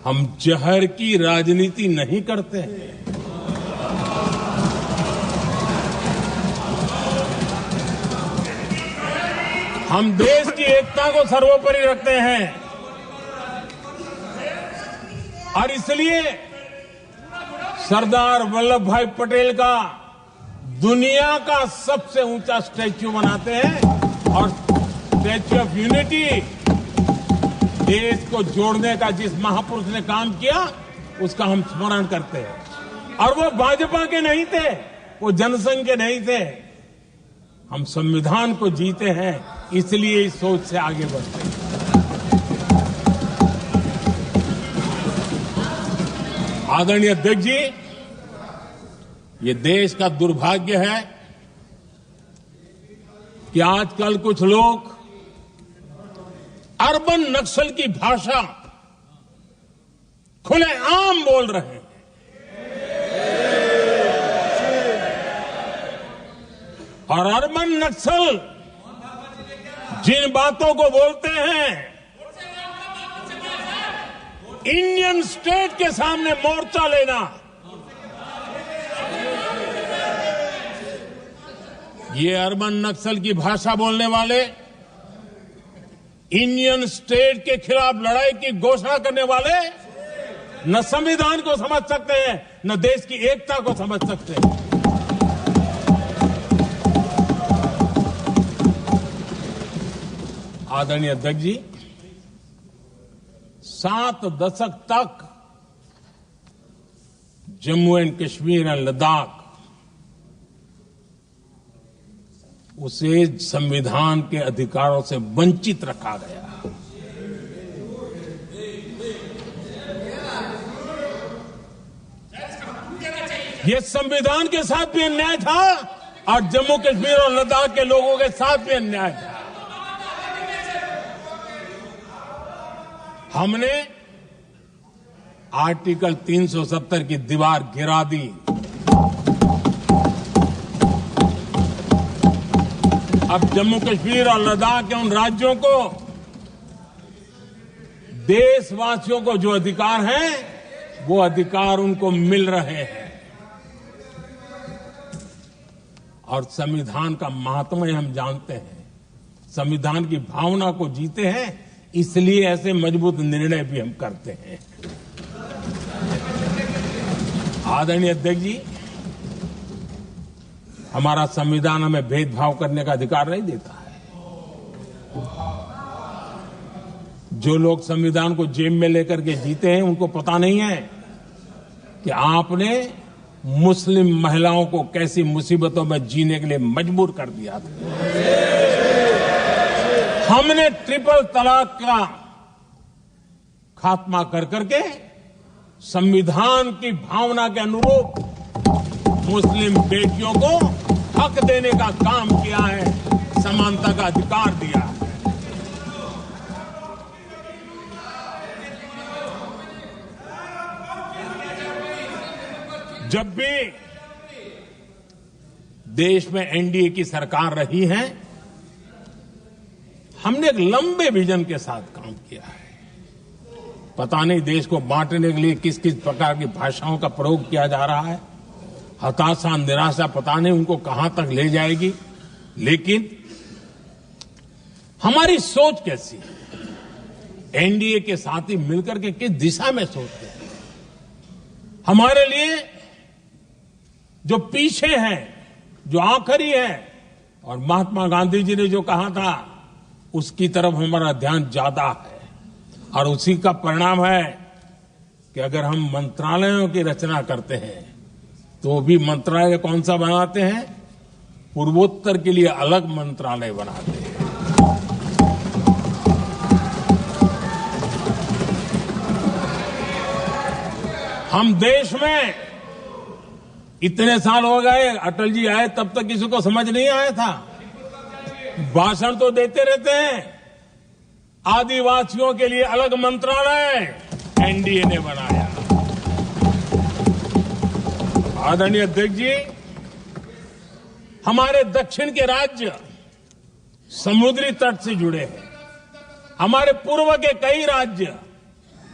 S1: हम जहर की राजनीति नहीं करते हैं। हम देश की एकता को सर्वोपरि रखते हैं और इसलिए सरदार वल्लभ भाई पटेल का दुनिया का सबसे ऊंचा स्टैच्यू बनाते हैं और स्टैच्यू ऑफ यूनिटी देश को जोड़ने का जिस महापुरुष ने काम किया उसका हम स्मरण करते हैं। और वो भाजपा के नहीं थे, वो जनसंघ के नहीं थे। हम संविधान को जीते हैं, इसलिए इस सोच से आगे बढ़ते हैं। आदरणीय अध्यक्ष जी, ये देश का दुर्भाग्य है कि आजकल कुछ लोग अर्बन नक्सल की भाषा खुलेआम बोल रहे हैं। और अर्बन नक्सल जिन बातों को बोलते हैं, इंडियन स्टेट के सामने मोर्चा लेना, ये अर्बन नक्सल की भाषा बोलने वाले, इंडियन स्टेट के खिलाफ लड़ाई की घोषणा करने वाले न संविधान को समझ सकते हैं, न देश की एकता को समझ सकते हैं। आदरणीय अध्यक्ष जी, 7 दशक तक जम्मू एंड कश्मीर और लद्दाख उसे संविधान के अधिकारों से वंचित रखा गया। ये संविधान के साथ भी अन्याय था और जम्मू कश्मीर और लद्दाख के लोगों के साथ भी अन्याय था। हमने आर्टिकल 370 की दीवार गिरा दी। अब जम्मू कश्मीर और लद्दाख के उन राज्यों को, देशवासियों को जो अधिकार हैं, वो अधिकार उनको मिल रहे हैं। और संविधान का महात्म्य हम जानते हैं, संविधान की भावना को जीते हैं, इसलिए ऐसे मजबूत निर्णय भी हम करते हैं। आदरणीय अध्यक्ष जी, हमारा संविधान हमें भेदभाव करने का अधिकार नहीं देता है। जो लोग संविधान को जेब में लेकर के जीते हैं, उनको पता नहीं है कि आपने मुस्लिम महिलाओं को कैसी मुसीबतों में जीने के लिए मजबूर कर दिया था। हमने ट्रिपल तलाक का खात्मा कर करके संविधान की भावना के अनुरूप मुस्लिम बेटियों को हक देने का काम किया है, समानता का अधिकार दिया है। जब भी देश में एनडीए की सरकार रही है, हमने एक लंबे विजन के साथ काम किया है। पता नहीं देश को बांटने के लिए किस किस प्रकार की भाषाओं का प्रयोग किया जा रहा है। हताशा, निराशा पता नहीं उनको कहां तक ले जाएगी, लेकिन हमारी सोच कैसी है, एनडीए के साथी मिलकर के किस दिशा में सोचते हैं। हमारे लिए जो पीछे है, जो आखिरी है, और महात्मा गांधी जी ने जो कहा था, उसकी तरफ हमारा ध्यान ज्यादा है। और उसी का परिणाम है कि अगर हम मंत्रालयों की रचना करते हैं, तो भी मंत्रालय कौन सा बनाते हैं? पूर्वोत्तर के लिए अलग मंत्रालय बनाते हैं। हम देश में इतने साल हो गए, अटल जी आए तब तक किसी को समझ नहीं आया था। भाषण तो देते रहते हैं। आदिवासियों के लिए अलग मंत्रालय एनडीए ने बनाया। आदरणीय अध्यक्ष जी, हमारे दक्षिण के राज्य समुद्री तट से जुड़े हैं। हमारे पूर्व के कई राज्य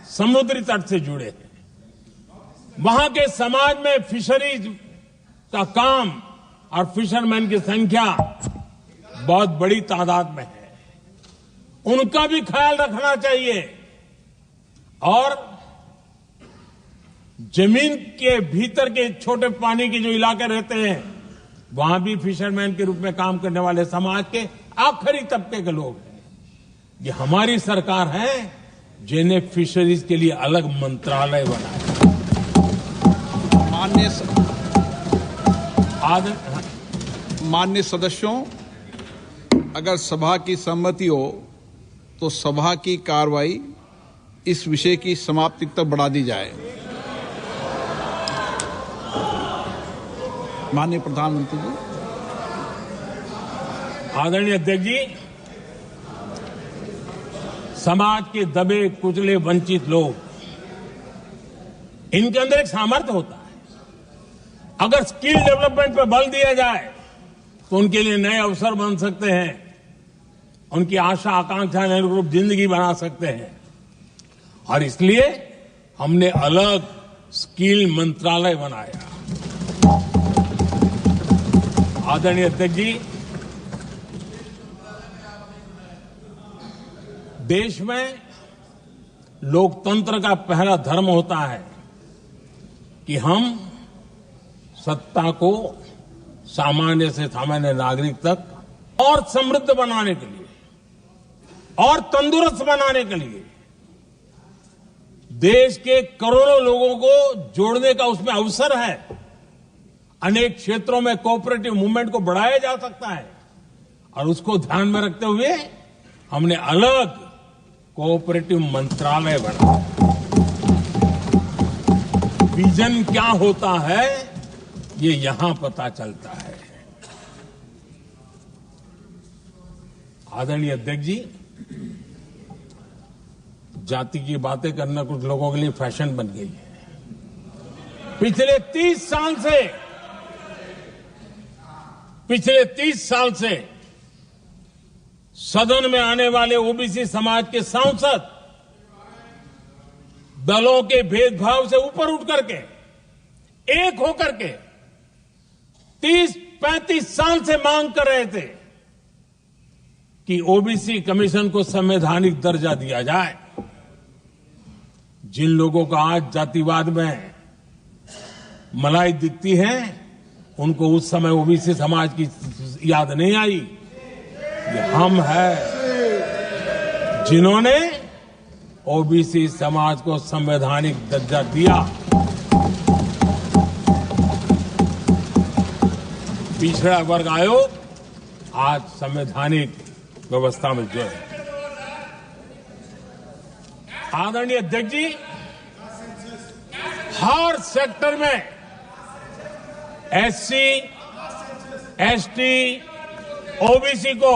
S1: समुद्री तट से जुड़े हैं। वहां के समाज में फिशरीज का काम और फिशरमैन की संख्या बहुत बड़ी तादाद में है। उनका भी ख्याल रखना चाहिए। और जमीन के भीतर के छोटे पानी के जो इलाके रहते हैं, वहां भी फिशरमैन के रूप में काम करने वाले समाज के आखिरी तबके के लोग हैं। ये हमारी सरकार है जिन्हें फिशरीज के लिए अलग मंत्रालय बनाया।
S2: माननीय सदस्यों, अगर सभा की सहमति हो तो सभा की कार्रवाई इस विषय की समाप्ति तक बढ़ा दी जाए। माननीय प्रधानमंत्री जी।
S1: आदरणीय अध्यक्ष जी, समाज के दबे कुचले वंचित लोग, इनके अंदर एक सामर्थ्य होता है। अगर स्किल डेवलपमेंट पर बल दिया जाए तो उनके लिए नए अवसर बन सकते हैं, उनकी आशा आकांक्षा के अनुरूप जिंदगी बना सकते हैं। और इसलिए हमने अलग स्किल मंत्रालय बनाया। आदरणीय अध्यक्ष जी, देश में लोकतंत्र का पहला धर्म होता है कि हम सत्ता को सामान्य से सामान्य नागरिक तक और समृद्ध बनाने के लिए और तंदुरुस्त बनाने के लिए देश के करोड़ों लोगों को जोड़ने का उसमें अवसर है। अनेक क्षेत्रों में कोऑपरेटिव मूवमेंट को बढ़ाया जा सकता है और उसको ध्यान में रखते हुए हमने अलग कोऑपरेटिव मंत्रालय बनाया। विजन क्या होता है ये यहां पता चलता है। आदरणीय अध्यक्ष जी, जाति की बातें करना कुछ लोगों के लिए फैशन बन गई है। पिछले 30 साल से सदन में आने वाले ओबीसी समाज के सांसद दलों के भेदभाव से ऊपर उठ करके एक होकर के 30-35 साल से मांग कर रहे थे कि ओबीसी कमीशन को संवैधानिक दर्जा दिया जाए। जिन लोगों को आज जातिवाद में मलाई दिखती है, उनको उस समय ओबीसी समाज की याद नहीं आई। ये हम हैं जिन्होंने ओबीसी समाज को संवैधानिक दर्जा दिया। पिछड़ा वर्ग आयोग आज संवैधानिक व्यवस्था में जो है। आदरणीय अध्यक्ष जी, हर सेक्टर में एससी, एसटी, ओबीसी को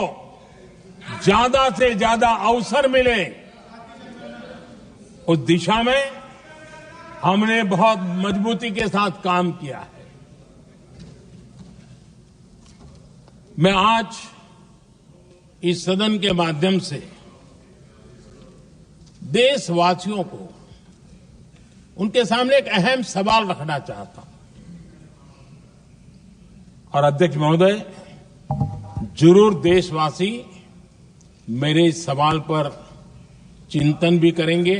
S1: ज्यादा से ज्यादा अवसर मिले, उस दिशा में हमने बहुत मजबूती के साथ काम किया है। मैं आज इस सदन के माध्यम से देशवासियों को उनके सामने एक अहम सवाल रखना चाहता हूं। और अध्यक्ष महोदय, जरूर देशवासी मेरे इस सवाल पर चिंतन भी करेंगे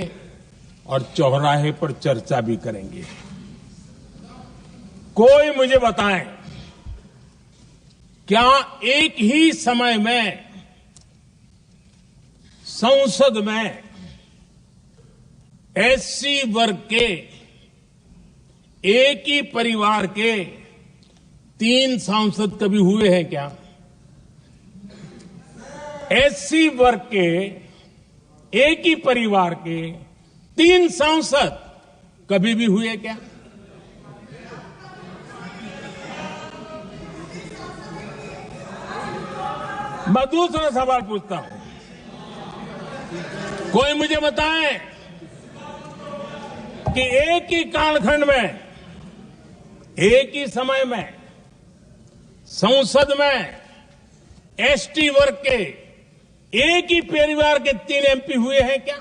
S1: और चौराहे पर चर्चा भी करेंगे। कोई मुझे बताएं, क्या एक ही समय में संसद में एससी वर्ग के एक ही परिवार के 3 सांसद कभी हुए हैं क्या? एससी वर्ग के एक ही परिवार के 3 सांसद कभी भी हुए क्या? मैं दूसरा सवाल पूछता हूं, कोई मुझे बताए कि एक ही कालखंड में, एक ही समय में संसद में एसटी वर्ग के एक ही परिवार के 3 एमपी हुए हैं क्या?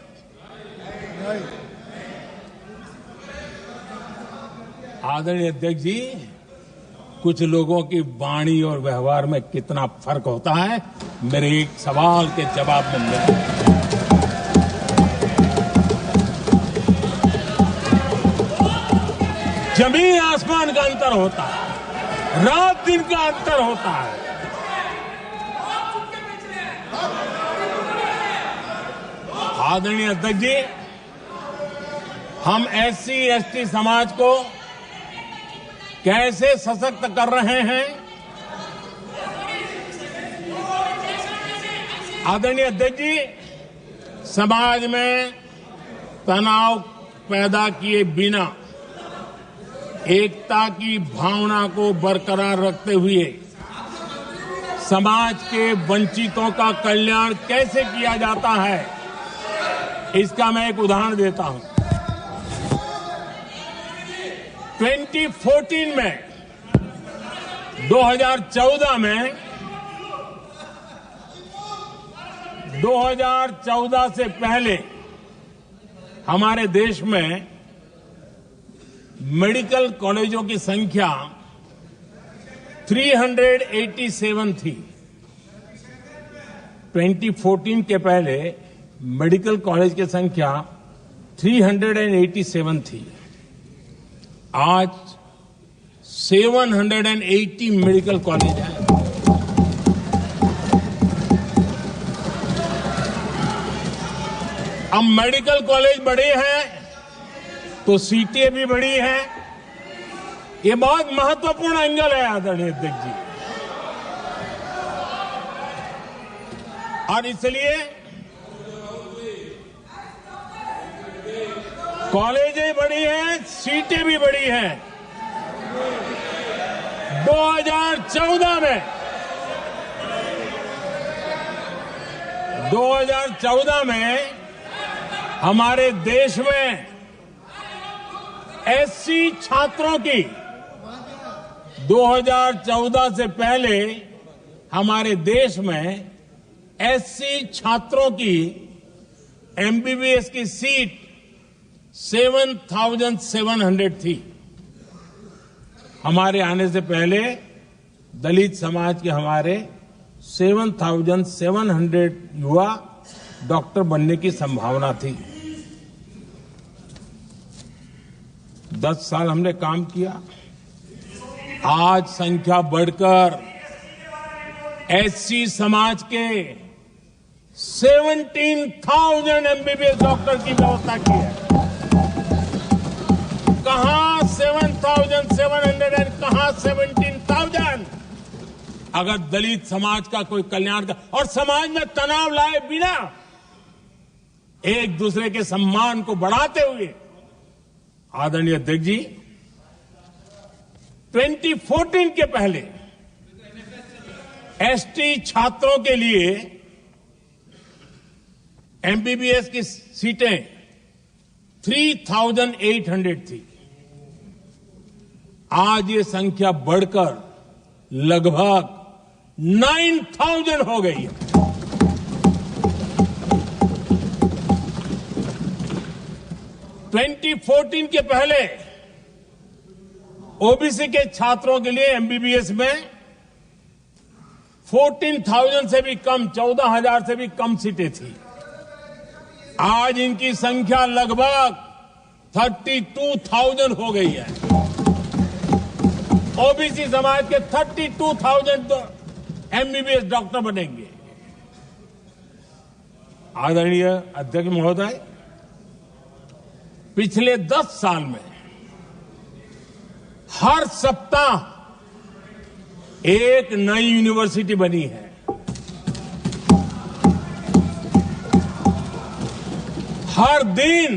S1: आदरणीय अध्यक्ष जी, कुछ लोगों की वाणी और व्यवहार में कितना फर्क होता है, मेरे एक सवाल के जवाब में मिला। जमीन आसमान का अंतर होता है, रात दिन का अंतर होता है। आदरणीय अध्यक्ष जी, हम एससी एसटी समाज को कैसे सशक्त कर रहे हैं? आदरणीय अध्यक्ष जी, समाज में तनाव पैदा किए बिना एकता की भावना को बरकरार रखते हुए समाज के वंचितों का कल्याण कैसे किया जाता है, इसका मैं एक उदाहरण देता हूं। 2014 में 2014 से पहले हमारे देश में मेडिकल कॉलेजों की संख्या 387 थी। 2014 के पहले मेडिकल कॉलेज की संख्या 387 थी। आज 780 मेडिकल कॉलेज हैं। अब मेडिकल कॉलेज बड़े हैं तो सीटें भी बड़ी हैं। ये बहुत महत्वपूर्ण एंगल है आदरणीय अध्यक्ष जी। और इसलिए कॉलेजें बड़ी हैं, सीटें भी बड़ी हैं। 2014 में हमारे देश में एससी छात्रों की 2014 से पहले हमारे देश में एससी छात्रों की एमबीबीएस की सीट 7,700 थी। हमारे आने से पहले दलित समाज के हमारे 7,700 युवा डॉक्टर बनने की संभावना थी। 10 साल हमने काम किया। आज संख्या बढ़कर एससी समाज के 17,000 एमबीबीएस डॉक्टर की व्यवस्था की है। कहां 7,700 कहां 17,000। अगर दलित समाज का कोई कल्याण का और समाज में तनाव लाए बिना एक दूसरे के सम्मान को बढ़ाते हुए, आदरणीय अध्यक्ष जी, 2014 के पहले एसटी छात्रों के लिए एमबीबीएस की सीटें 3,800 थी। आज ये संख्या बढ़कर लगभग 9,000 हो गई है। ट्वेंटी 14 के पहले ओबीसी के छात्रों के लिए एमबीबीएस में 14,000 से भी कम, 14,000 से भी कम सीटें थी। आज इनकी संख्या लगभग 32,000 हो गई है। ओबीसी समाज के 32,000 एमबीबीएस डॉक्टर बनेंगे। आदरणीय अध्यक्ष महोदय, पिछले 10 साल में हर सप्ताह एक नई यूनिवर्सिटी बनी है। हर दिन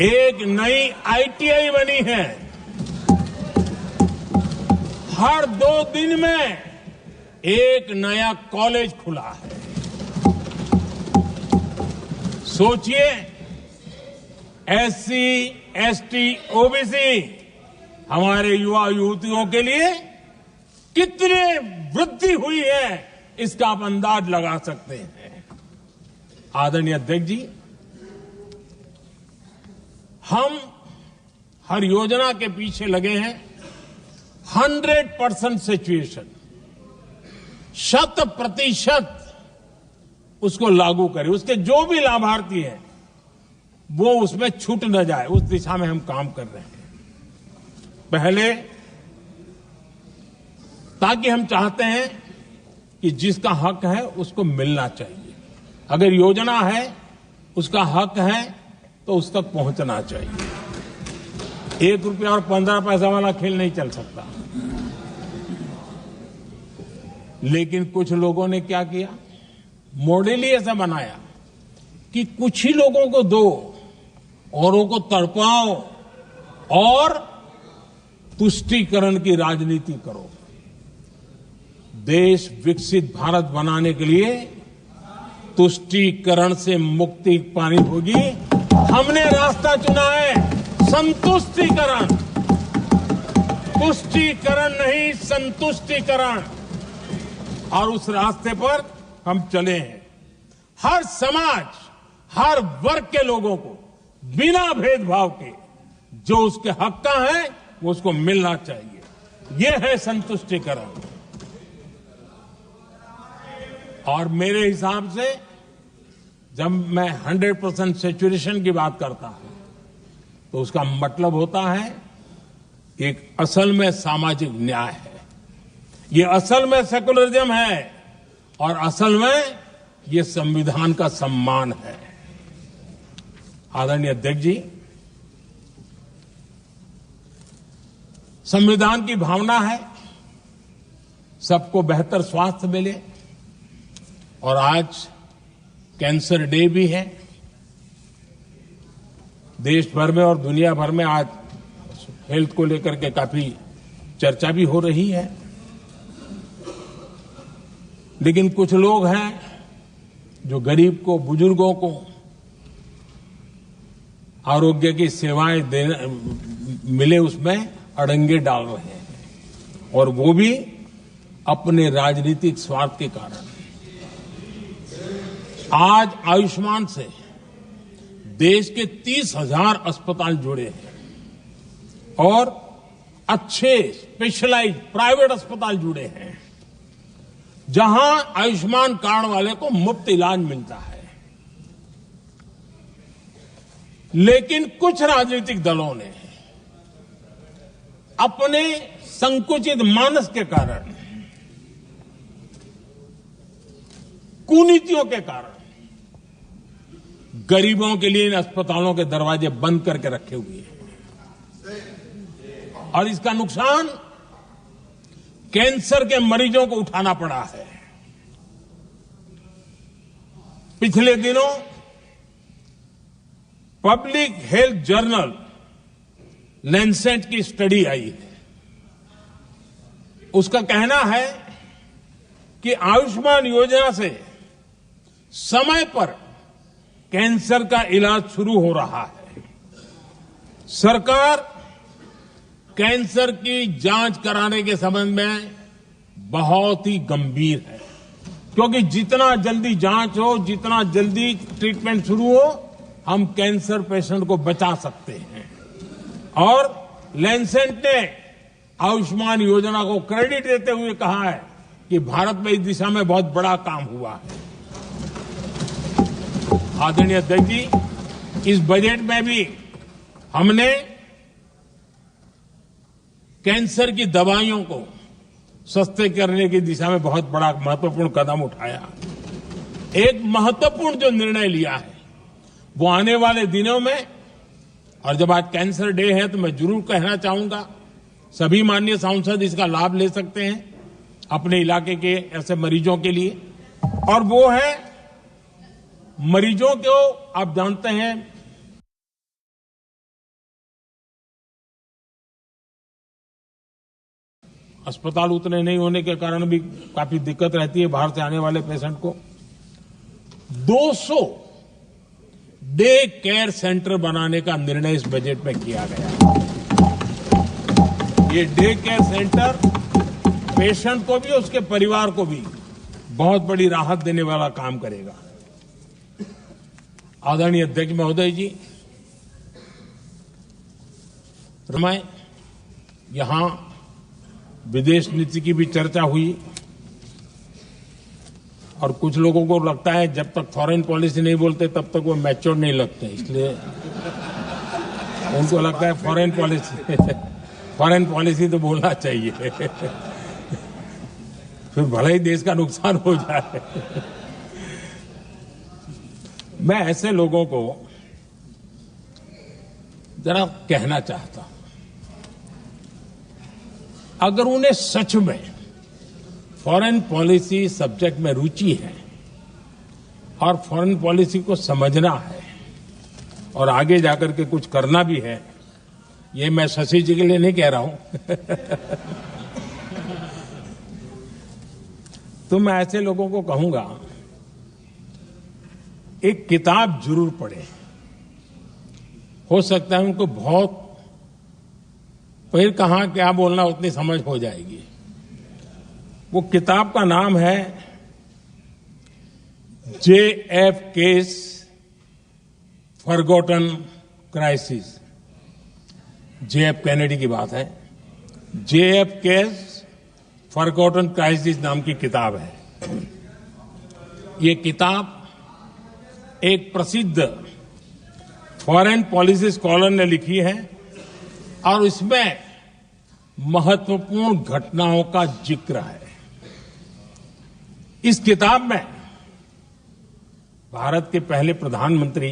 S1: एक नई आईटीआई बनी है। हर 2 दिन में एक नया कॉलेज खुला है। सोचिए, एससी, एसटी, ओबीसी हमारे युवा युवतियों के लिए कितनी वृद्धि हुई है, इसका आप अंदाज लगा सकते हैं। आदरणीय अध्यक्ष जी, हम हर योजना के पीछे लगे हैं 100% सिचुएशन, 100% उसको लागू करें। उसके जो भी लाभार्थी हैं वो उसमें छूट न जाए, उस दिशा में हम काम कर रहे हैं। पहले, ताकि हम चाहते हैं कि जिसका हक है उसको मिलना चाहिए। अगर योजना है, उसका हक है, तो उस तक पहुंचना चाहिए। 1 रुपया और 15 पैसा वाला खेल नहीं चल सकता। लेकिन कुछ लोगों ने क्या किया, मॉडल ही ऐसा बनाया कि कुछ ही लोगों को दो, औरों को तड़पाओ, और तुष्टीकरण की राजनीति करो। देश विकसित भारत बनाने के लिए तुष्टीकरण से मुक्ति पानी होगी। हमने रास्ता चुना है संतुष्टीकरण, तुष्टीकरण नहीं, संतुष्टीकरण। और उस रास्ते पर हम चले हैं। हर समाज, हर वर्ग के लोगों को बिना भेदभाव के जो उसके हक का है वो उसको मिलना चाहिए। ये है संतुष्टीकरण। और मेरे हिसाब से जब मैं 100% सैचुरेशन की बात करता हूं तो उसका मतलब होता है एक असल में सामाजिक न्याय है, ये असल में सेकुलरिज्म है और असल में ये संविधान का सम्मान है। आदरणीय अध्यक्ष जी, संविधान की भावना है सबको बेहतर स्वास्थ्य मिले, और आज कैंसर डे भी है। देश भर में और दुनिया भर में आज हेल्थ को लेकर के काफी चर्चा भी हो रही है। लेकिन कुछ लोग हैं जो गरीब को, बुजुर्गों को आरोग्य की सेवाएं मिले उसमें अड़ंगे डाल रहे हैं, और वो भी अपने राजनीतिक स्वार्थ के कारण। आज आयुष्मान से देश के 30,000 अस्पताल जुड़े हैं और अच्छे स्पेशलाइज्ड प्राइवेट अस्पताल जुड़े हैं जहां आयुष्मान कार्ड वाले को मुफ्त इलाज मिलता है। लेकिन कुछ राजनीतिक दलों ने अपने संकुचित मानस के कारण, कुनीतियों के कारण गरीबों के लिए इन अस्पतालों के दरवाजे बंद करके रखे हुए हैं, और इसका नुकसान कैंसर के मरीजों को उठाना पड़ा है। पिछले दिनों पब्लिक हेल्थ जर्नल लैंसेट की स्टडी आई है। उसका कहना है कि आयुष्मान योजना से समय पर कैंसर का इलाज शुरू हो रहा है। सरकार कैंसर की जांच कराने के संबंध में बहुत ही गंभीर है, क्योंकि जितना जल्दी जांच हो, जितना जल्दी ट्रीटमेंट शुरू हो, हम कैंसर पेशेंट को बचा सकते हैं। और लैंसेट ने आयुष्मान योजना को क्रेडिट देते हुए कहा है कि भारत में इस दिशा में बहुत बड़ा काम हुआ है। आदरणीय अध्यक्ष जी, इस बजट में भी हमने कैंसर की दवाइयों को सस्ते करने की दिशा में बहुत बड़ा महत्वपूर्ण कदम उठाया। एक महत्वपूर्ण जो निर्णय लिया है वो आने वाले दिनों में, और जब आज कैंसर डे है तो मैं जरूर कहना चाहूंगा सभी माननीय सांसद इसका लाभ ले सकते हैं अपने इलाके के ऐसे मरीजों के लिए। और वो है मरीजों को, आप जानते हैं अस्पताल उतने नहीं होने के कारण भी काफी दिक्कत रहती है बाहर से आने वाले पेशेंट को। 200 डे केयर सेंटर बनाने का निर्णय इस बजट में किया गया। ये डे केयर सेंटर पेशेंट को भी, उसके परिवार को भी बहुत बड़ी राहत देने वाला काम करेगा। आदरणीय अध्यक्ष महोदय जी, मैं यहां विदेश नीति की भी चर्चा हुई, और कुछ लोगों को लगता है जब तक फॉरेन पॉलिसी नहीं बोलते तब तक वो मैच्योर नहीं लगते, इसलिए उनको लगता है फॉरेन पॉलिसी तो बोलना चाहिए फिर भले ही देश का नुकसान हो जाए। मैं ऐसे लोगों को जरा कहना चाहता हूं, अगर उन्हें सच में फॉरेन पॉलिसी सब्जेक्ट में रुचि है और फॉरेन पॉलिसी को समझना है और आगे जाकर के कुछ करना भी है, ये मैं शशि जी के लिए नहीं कह रहा हूं तो मैं ऐसे लोगों को कहूंगा, एक किताब जरूर पढ़ें। हो सकता है उनको बहुत फिर कहां क्या बोलना उतनी समझ हो जाएगी। वो किताब का नाम है JF case forgotten crisis. JF Kennedy की बात है। JF केस फॉरगॉटन क्राइसिस नाम की किताब है। ये किताब एक प्रसिद्ध फॉरेन पॉलिसी स्कॉलर ने लिखी है और इसमें महत्वपूर्ण घटनाओं का जिक्र है। इस किताब में भारत के पहले प्रधानमंत्री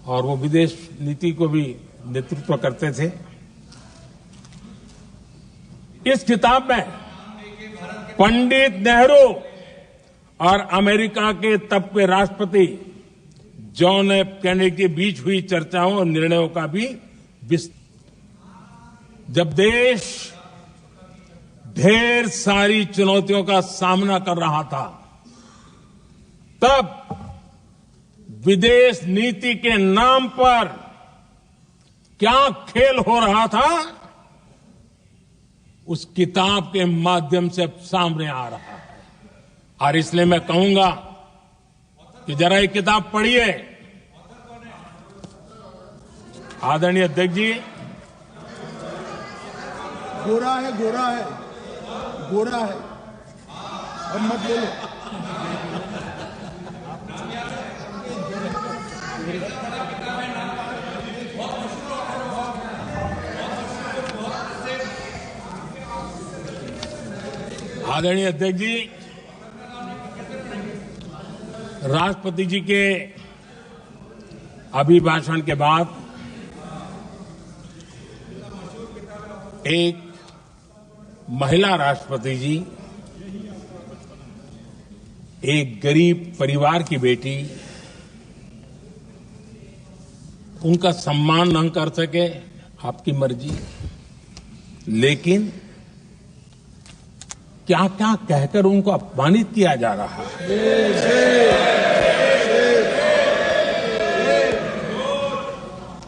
S1: और वो विदेश नीति को भी नेतृत्व करते थे। इस किताब में पंडित नेहरू और अमेरिका के तब के राष्ट्रपति जॉन एफ कैनेडी के बीच हुई चर्चाओं और निर्णयों का भी जब देश ढेर सारी चुनौतियों का सामना कर रहा था, तब विदेश नीति के नाम पर क्या खेल हो रहा था, उस किताब के माध्यम से सामने आ रहा है। और इसलिए मैं कहूंगा कि जरा ये किताब पढ़िए। आदरणीय अध्यक्ष जी,
S3: गोरा है, गोरा है, गोरा है, अब मत बोलो।
S1: आदरणीय अध्यक्ष जी, राष्ट्रपति जी के अभिभाषण के बाद एक महिला राष्ट्रपति जी एक गरीब परिवार की बेटी, उनका सम्मान न कर सके, आपकी मर्जी, लेकिन क्या क्या कहकर उनको अपमानित किया जा रहा है।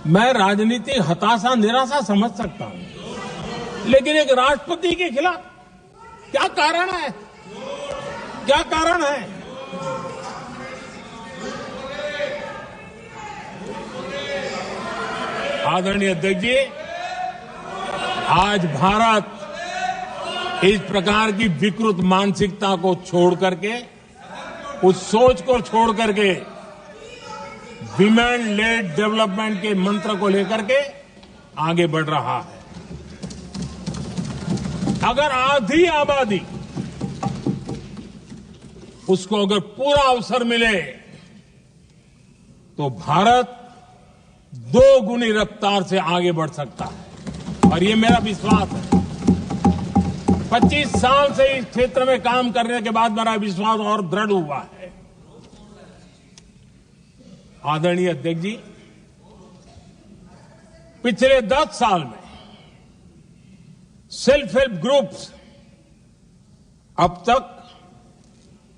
S1: मैं राजनीतिक हताशा निराशा समझ सकता हूं, लेकिन एक राष्ट्रपति के खिलाफ क्या कारण है? क्या कारण है? आदरणीय अध्यक्ष जी, आज भारत इस प्रकार की विकृत मानसिकता को छोड़ करके, उस सोच को छोड़ करके, विमेन लेड डेवलपमेंट के मंत्र को लेकर के आगे बढ़ रहा है। अगर आधी आबादी उसको अगर पूरा अवसर मिले तो भारत 2 गुनी रफ्तार से आगे बढ़ सकता है, और ये मेरा विश्वास है। 25 साल से इस क्षेत्र में काम करने के बाद मेरा विश्वास और दृढ़ हुआ है। आदरणीय अध्यक्ष जी, पिछले 10 साल में सेल्फ हेल्प ग्रुप्स अब तक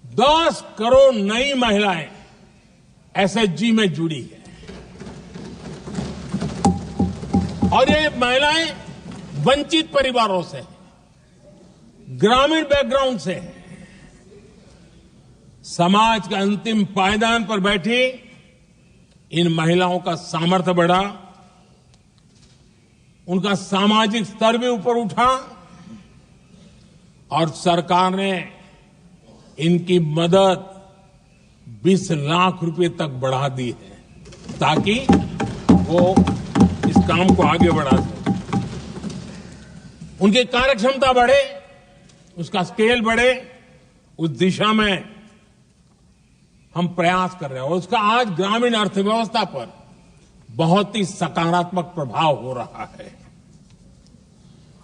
S1: 10 करोड़ नई महिलाएं एसएचजी में जुड़ी है, और ये महिलाएं वंचित परिवारों से, ग्रामीण बैकग्राउंड से, समाज के अंतिम पायदान पर बैठी इन महिलाओं का सामर्थ्य बढ़ा, उनका सामाजिक स्तर भी ऊपर उठा, और सरकार ने इनकी मदद 20 लाख रुपए तक बढ़ा दी है, ताकि वो इस काम को आगे बढ़ा सके। उनकी कार्यक्षमता बढ़े, उसका स्केल बढ़े, उस दिशा में हम प्रयास कर रहे हैं, और उसका आज ग्रामीण अर्थव्यवस्था पर बहुत ही सकारात्मक प्रभाव हो रहा है।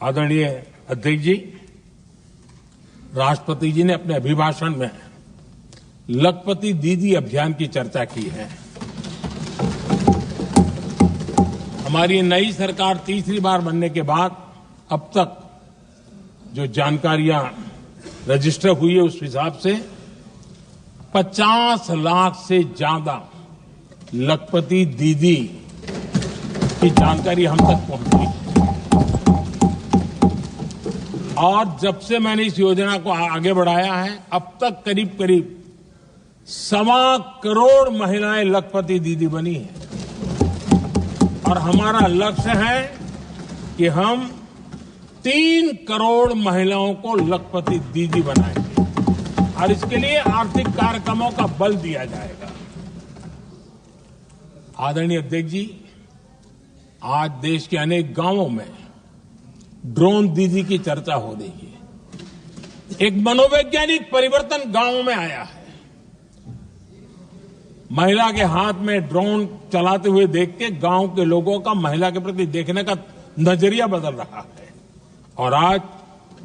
S1: आदरणीय अध्यक्ष जी, राष्ट्रपति जी ने अपने अभिभाषण में लखपति दीदी अभियान की चर्चा की है, हमारी नई सरकार तीसरी बार बनने के बाद अब तक जो जानकारियां रजिस्टर हुई है उस हिसाब से 50 लाख से ज्यादा लखपति दीदी की जानकारी हम तक पहुंची है। और जब से मैंने इस योजना को आगे बढ़ाया है अब तक करीब करीब 1.25 करोड़ महिलाएं लखपति दीदी बनी हैं। और हमारा लक्ष्य है कि हम 3 करोड़ महिलाओं को लखपति दीदी बनाएंगे और इसके लिए आर्थिक कार्यक्रमों का बल दिया जाएगा। आदरणीय अध्यक्ष जी, आज देश के अनेक गांवों में ड्रोन दीदी की चर्चा हो रही है। एक मनोवैज्ञानिक परिवर्तन गांवों में आया है। महिला के हाथ में ड्रोन चलाते हुए देख के गांव के लोगों का महिला के प्रति देखने का नजरिया बदल रहा है। और आज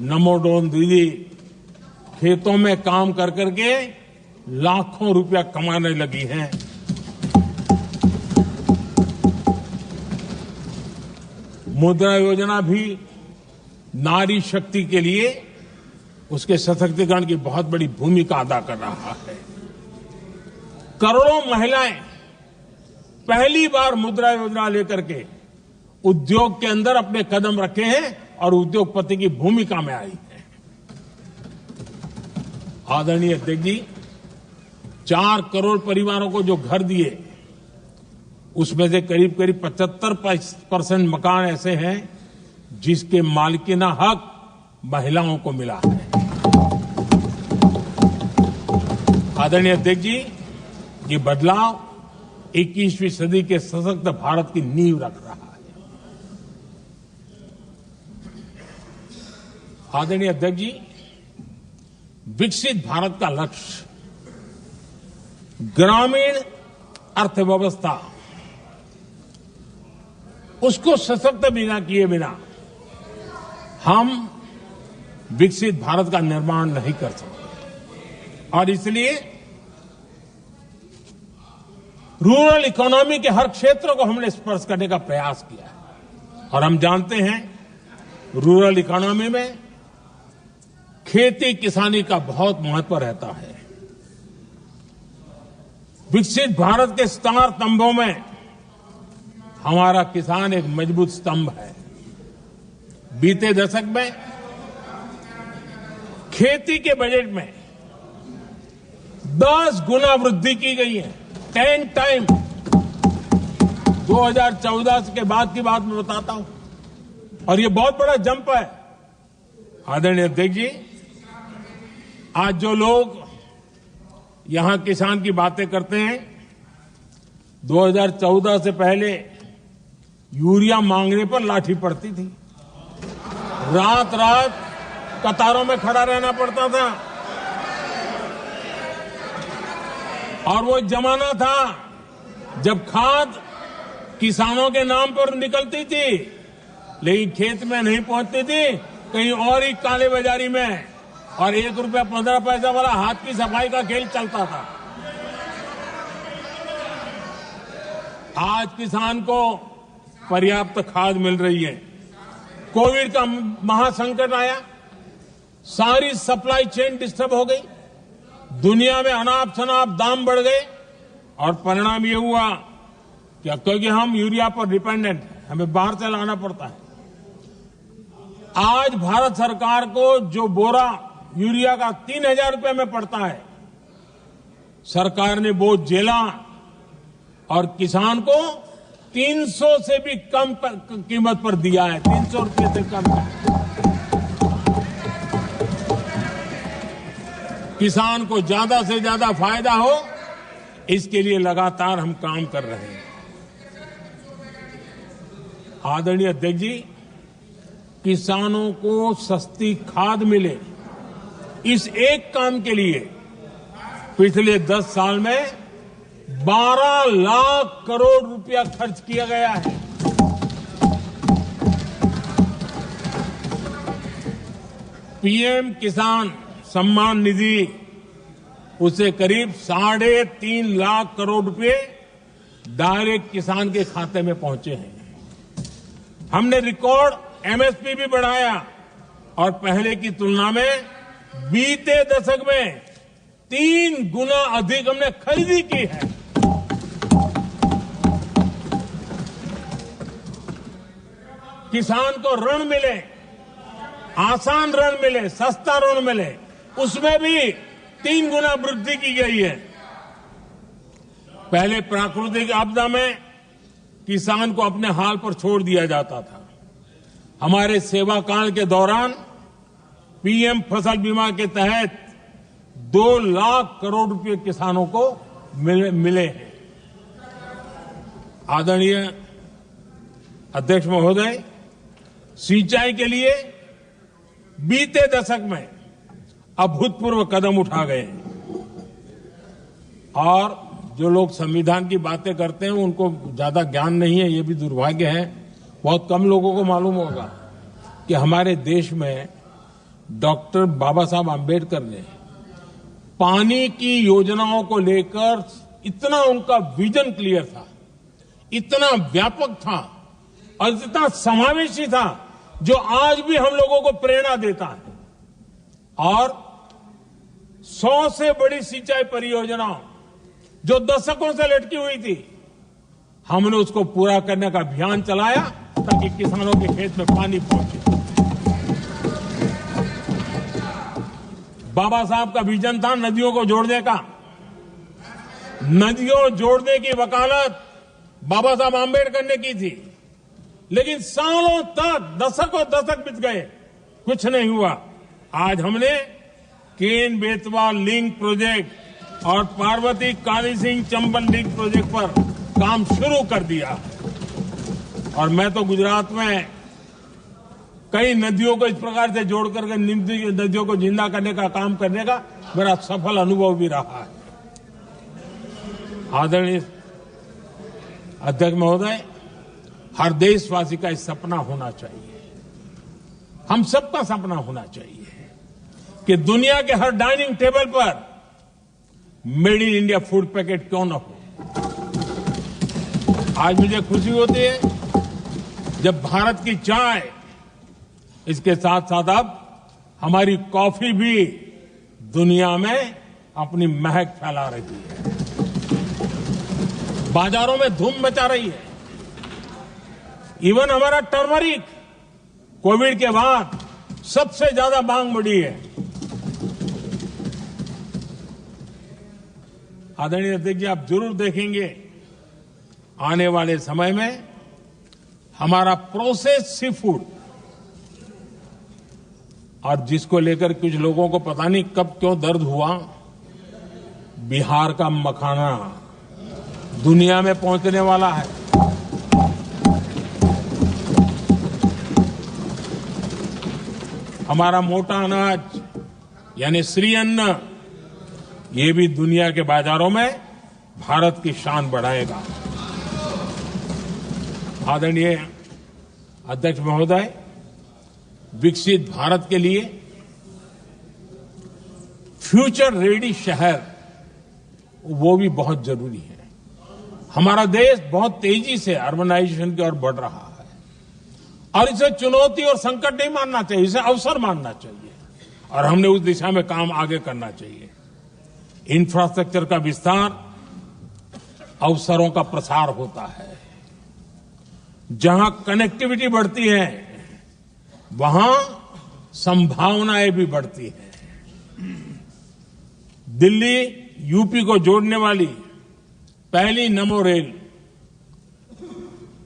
S1: नमो ड्रोन दीदी खेतों में काम कर करके लाखों रुपया कमाने लगी हैं। मुद्रा योजना भी नारी शक्ति के लिए उसके सशक्तिकरण की बहुत बड़ी भूमिका अदा कर रहा है। करोड़ों महिलाएं पहली बार मुद्रा योजना लेकर के उद्योग के अंदर अपने कदम रखे हैं और उद्योगपति की भूमिका में आई है। आदरणीय अध्यक्ष जी, 4 करोड़ परिवारों को जो घर दिए उसमें से करीब करीब 75% मकान ऐसे हैं जिसके मालिकाना हक महिलाओं को मिला है। आदरणीय अध्यक्ष जी, ये बदलाव 21वीं सदी के सशक्त भारत की नींव रख रहा है। आदरणीय अध्यक्ष जी, विकसित भारत का लक्ष्य ग्रामीण अर्थव्यवस्था उसको सशक्त बिना किए बिना हम विकसित भारत का निर्माण नहीं कर सकते। और इसलिए रूरल इकोनॉमी के हर क्षेत्र को हमने स्पर्श करने का प्रयास किया है। और हम जानते हैं रूरल इकोनॉमी में खेती किसानी का बहुत महत्व रहता है। विकसित भारत के स्टार स्तंभों में हमारा किसान एक मजबूत स्तंभ है। बीते दशक में खेती के बजट में 10 गुना वृद्धि की गई है। 10 टाइम 2014 के बाद की बात मैं बताता हूं और ये बहुत बड़ा जंप है। आदरणीय अध्यक्ष जी, आज जो लोग यहां किसान की बातें करते हैं, 2014 से पहले यूरिया मांगने पर लाठी पड़ती थी, रात रात कतारों में खड़ा रहना पड़ता था। और वो जमाना था जब खाद किसानों के नाम पर निकलती थी लेकिन खेत में नहीं पहुंचती थी, कहीं और ही काले बाजारी में, और 1 रुपया 15 पैसा वाला हाथ की सफाई का खेल चलता था। आज किसान को पर्याप्त खाद मिल रही है। कोविड का महासंकट आया, सारी सप्लाई चेन डिस्टर्ब हो गई, दुनिया में अनाप शनाप दाम बढ़ गए और परिणाम ये हुआ कि क्योंकि हम यूरिया पर डिपेंडेंट हैं, हमें बाहर से लाना पड़ता है। आज भारत सरकार को जो बोरा यूरिया का 3000 रुपये में पड़ता है, सरकार ने वो झेला और किसान को 300 से भी कम कीमत पर दिया है। 300 रुपये से कम किसान को ज्यादा से ज्यादा फायदा हो, इसके लिए लगातार हम काम कर रहे हैं। आदरणीय अध्यक्ष जी, किसानों को सस्ती खाद मिले, इस एक काम के लिए पिछले 10 साल में 12 लाख करोड़ रुपया खर्च किया गया है। पीएम किसान सम्मान निधि, उसे करीब 3.5 लाख करोड़ रुपए डायरेक्ट किसान के खाते में पहुंचे हैं। हमने रिकॉर्ड एमएसपी भी बढ़ाया और पहले की तुलना में बीते दशक में 3 गुना अधिक हमने खरीदी की है। किसान को ऋण मिले, आसान ऋण मिले, सस्ता ऋण मिले, उसमें भी 3 गुना वृद्धि की गई है। पहले प्राकृतिक आपदा में किसान को अपने हाल पर छोड़ दिया जाता था। हमारे सेवा काल के दौरान पीएम फसल बीमा के तहत 2 लाख करोड़ रुपए किसानों को मिले हैं। आदरणीय अध्यक्ष महोदय, सिंचाई के लिए बीते दशक में अभूतपूर्व कदम उठा गए और जो लोग संविधान की बातें करते हैं उनको ज्यादा ज्ञान नहीं है, ये भी दुर्भाग्य है। बहुत कम लोगों को मालूम होगा कि हमारे देश में डॉक्टर बाबा साहब आम्बेडकर ने पानी की योजनाओं को लेकर इतना उनका विजन क्लियर था, इतना व्यापक था और इतना समावेशी था जो आज भी हम लोगों को प्रेरणा देता है। और 100 से बड़ी सिंचाई परियोजनाओं जो दशकों से लटकी हुई थी, हमने उसको पूरा करने का अभियान चलाया ताकि किसानों के खेत में पानी पहुंचे। बाबा साहब का विजन था नदियों को जोड़ने का। नदियों जोड़ने की वकालत बाबा साहब आम्बेडकर ने की थी, लेकिन सालों तक, दशकों दशक बीत गए, कुछ नहीं हुआ। आज हमने केन बेतवा लिंक प्रोजेक्ट और पार्वती काली सिंह चंबल लिंक प्रोजेक्ट पर काम शुरू कर दिया और मैं तो गुजरात में कई नदियों को इस प्रकार से जोड़कर नदियों को जिंदा करने का काम करने का मेरा सफल अनुभव भी रहा है। आदरणीय अध्यक्ष महोदय, हर देशवासी का इस सपना होना चाहिए, हम सबका सपना होना चाहिए कि दुनिया के हर डाइनिंग टेबल पर made in India food packet क्यों न हो। आज मुझे खुशी होती है जब भारत की चाय, इसके साथ साथ अब हमारी कॉफी भी दुनिया में अपनी महक फैला रही है, बाजारों में धूम मचा रही है। इवन हमारा टर्मरिक कोविड के बाद सबसे ज्यादा मांग बढ़ी है। आदरणीय अध्यक्ष जी, आप जरूर देखेंगे आने वाले समय में हमारा प्रोसेस सी फूड, और जिसको लेकर कुछ लोगों को पता नहीं कब क्यों दर्द हुआ, बिहार का मखाना दुनिया में पहुंचने वाला है। हमारा मोटा अनाज यानी श्री अन्न, ये भी दुनिया के बाजारों में भारत की शान बढ़ाएगा। आदरणीय अध्यक्ष महोदय, विकसित भारत के लिए फ्यूचर रेडी शहर वो भी बहुत जरूरी है। हमारा देश बहुत तेजी से अर्बनाइजेशन की ओर बढ़ रहा है और इसे चुनौती और संकट नहीं मानना चाहिए, इसे अवसर मानना चाहिए और हमने उस दिशा में काम आगे करना चाहिए। इंफ्रास्ट्रक्चर का विस्तार अवसरों का प्रसार होता है। जहां कनेक्टिविटी बढ़ती है वहां संभावनाएं भी बढ़ती हैं। दिल्ली यूपी को जोड़ने वाली पहली नमो रेल,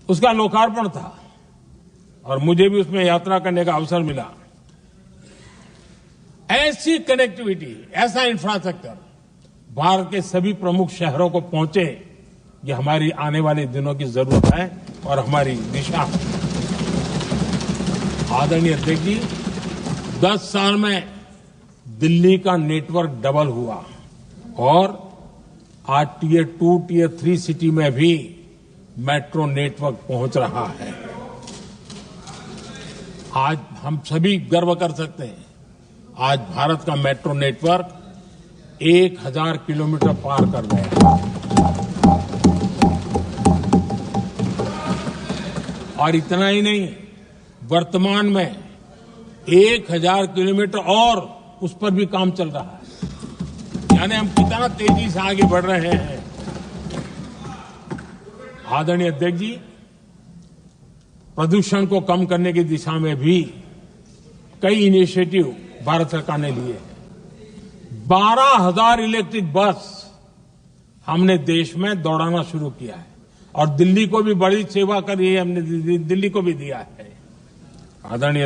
S1: उसका लोकार्पण था और मुझे भी उसमें यात्रा करने का अवसर मिला। ऐसी कनेक्टिविटी, ऐसा इंफ्रास्ट्रक्चर भारत के सभी प्रमुख शहरों को पहुंचे, ये हमारी आने वाले दिनों की जरूरत है और हमारी दिशा है। आदरणीय अध्यक्ष जी, 10 साल में दिल्ली का नेटवर्क डबल हुआ और आज टियर 2, टियर 3 सिटी में भी मेट्रो नेटवर्क पहुंच रहा है। आज हम सभी गर्व कर सकते हैं, आज भारत का मेट्रो नेटवर्क 1000 किलोमीटर पार कर गया। और इतना ही नहीं, वर्तमान में 1000 किलोमीटर और उस पर भी काम चल रहा है। यानी हम कितना तेजी से आगे बढ़ रहे हैं। आदरणीय अध्यक्ष जी, प्रदूषण को कम करने की दिशा में भी कई इनिशिएटिव भारत सरकार ने लिए हैं। 12,000 इलेक्ट्रिक बस हमने देश में दौड़ाना शुरू किया है और दिल्ली को भी बड़ी सेवा करी है, हमने दिल्ली को भी दिया है। आदरणीय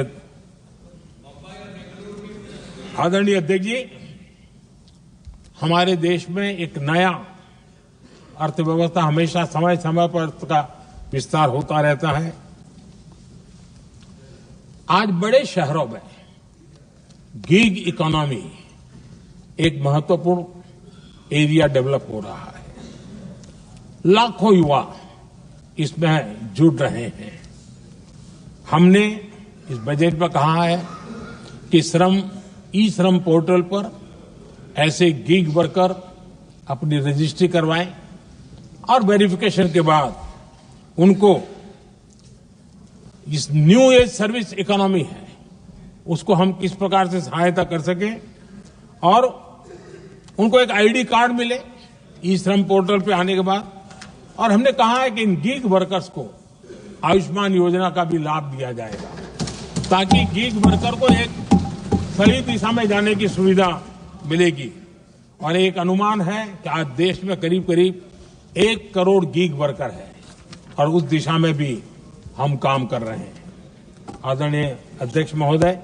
S1: अध्यक्ष जी, हमारे देश में एक नया अर्थव्यवस्था हमेशा समय समय पर उसका विस्तार होता रहता है। आज बड़े शहरों में गिग इकोनॉमी एक महत्वपूर्ण एरिया डेवलप हो रहा है। लाखों युवा इसमें जुड़ रहे हैं। हमने इस बजट में कहा है कि ई श्रम पोर्टल पर ऐसे गिग वर्कर अपनी रजिस्ट्री करवाएं और वेरिफिकेशन के बाद उनको इस न्यू एज सर्विस इकोनॉमी है उसको हम किस प्रकार से सहायता कर सकें और उनको एक आईडी कार्ड मिले ई श्रम पोर्टल पे आने के बाद। और हमने कहा है कि इन गिग वर्कर्स को आयुष्मान योजना का भी लाभ दिया जाएगा ताकि गिग वर्कर को एक सही दिशा में जाने की सुविधा मिलेगी। और एक अनुमान है कि आज देश में करीब करीब 1 करोड़ गिग वर्कर है और उस दिशा में भी हम काम कर रहे हैं। आदरणीय अध्यक्ष महोदय,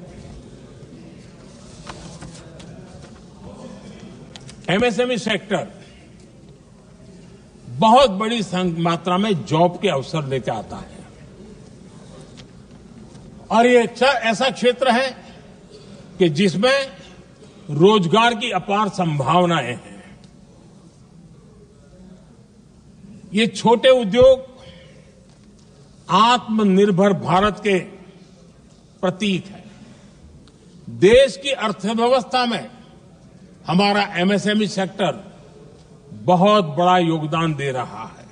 S1: एमएसएमई सेक्टर बहुत बड़ी मात्रा में जॉब के अवसर लेकर आता है और ये ऐसा क्षेत्र है कि जिसमें रोजगार की अपार संभावनाएं हैं। ये छोटे उद्योग आत्मनिर्भर भारत के प्रतीक है। देश की अर्थव्यवस्था में हमारा एमएसएमई सेक्टर बहुत बड़ा योगदान दे रहा है।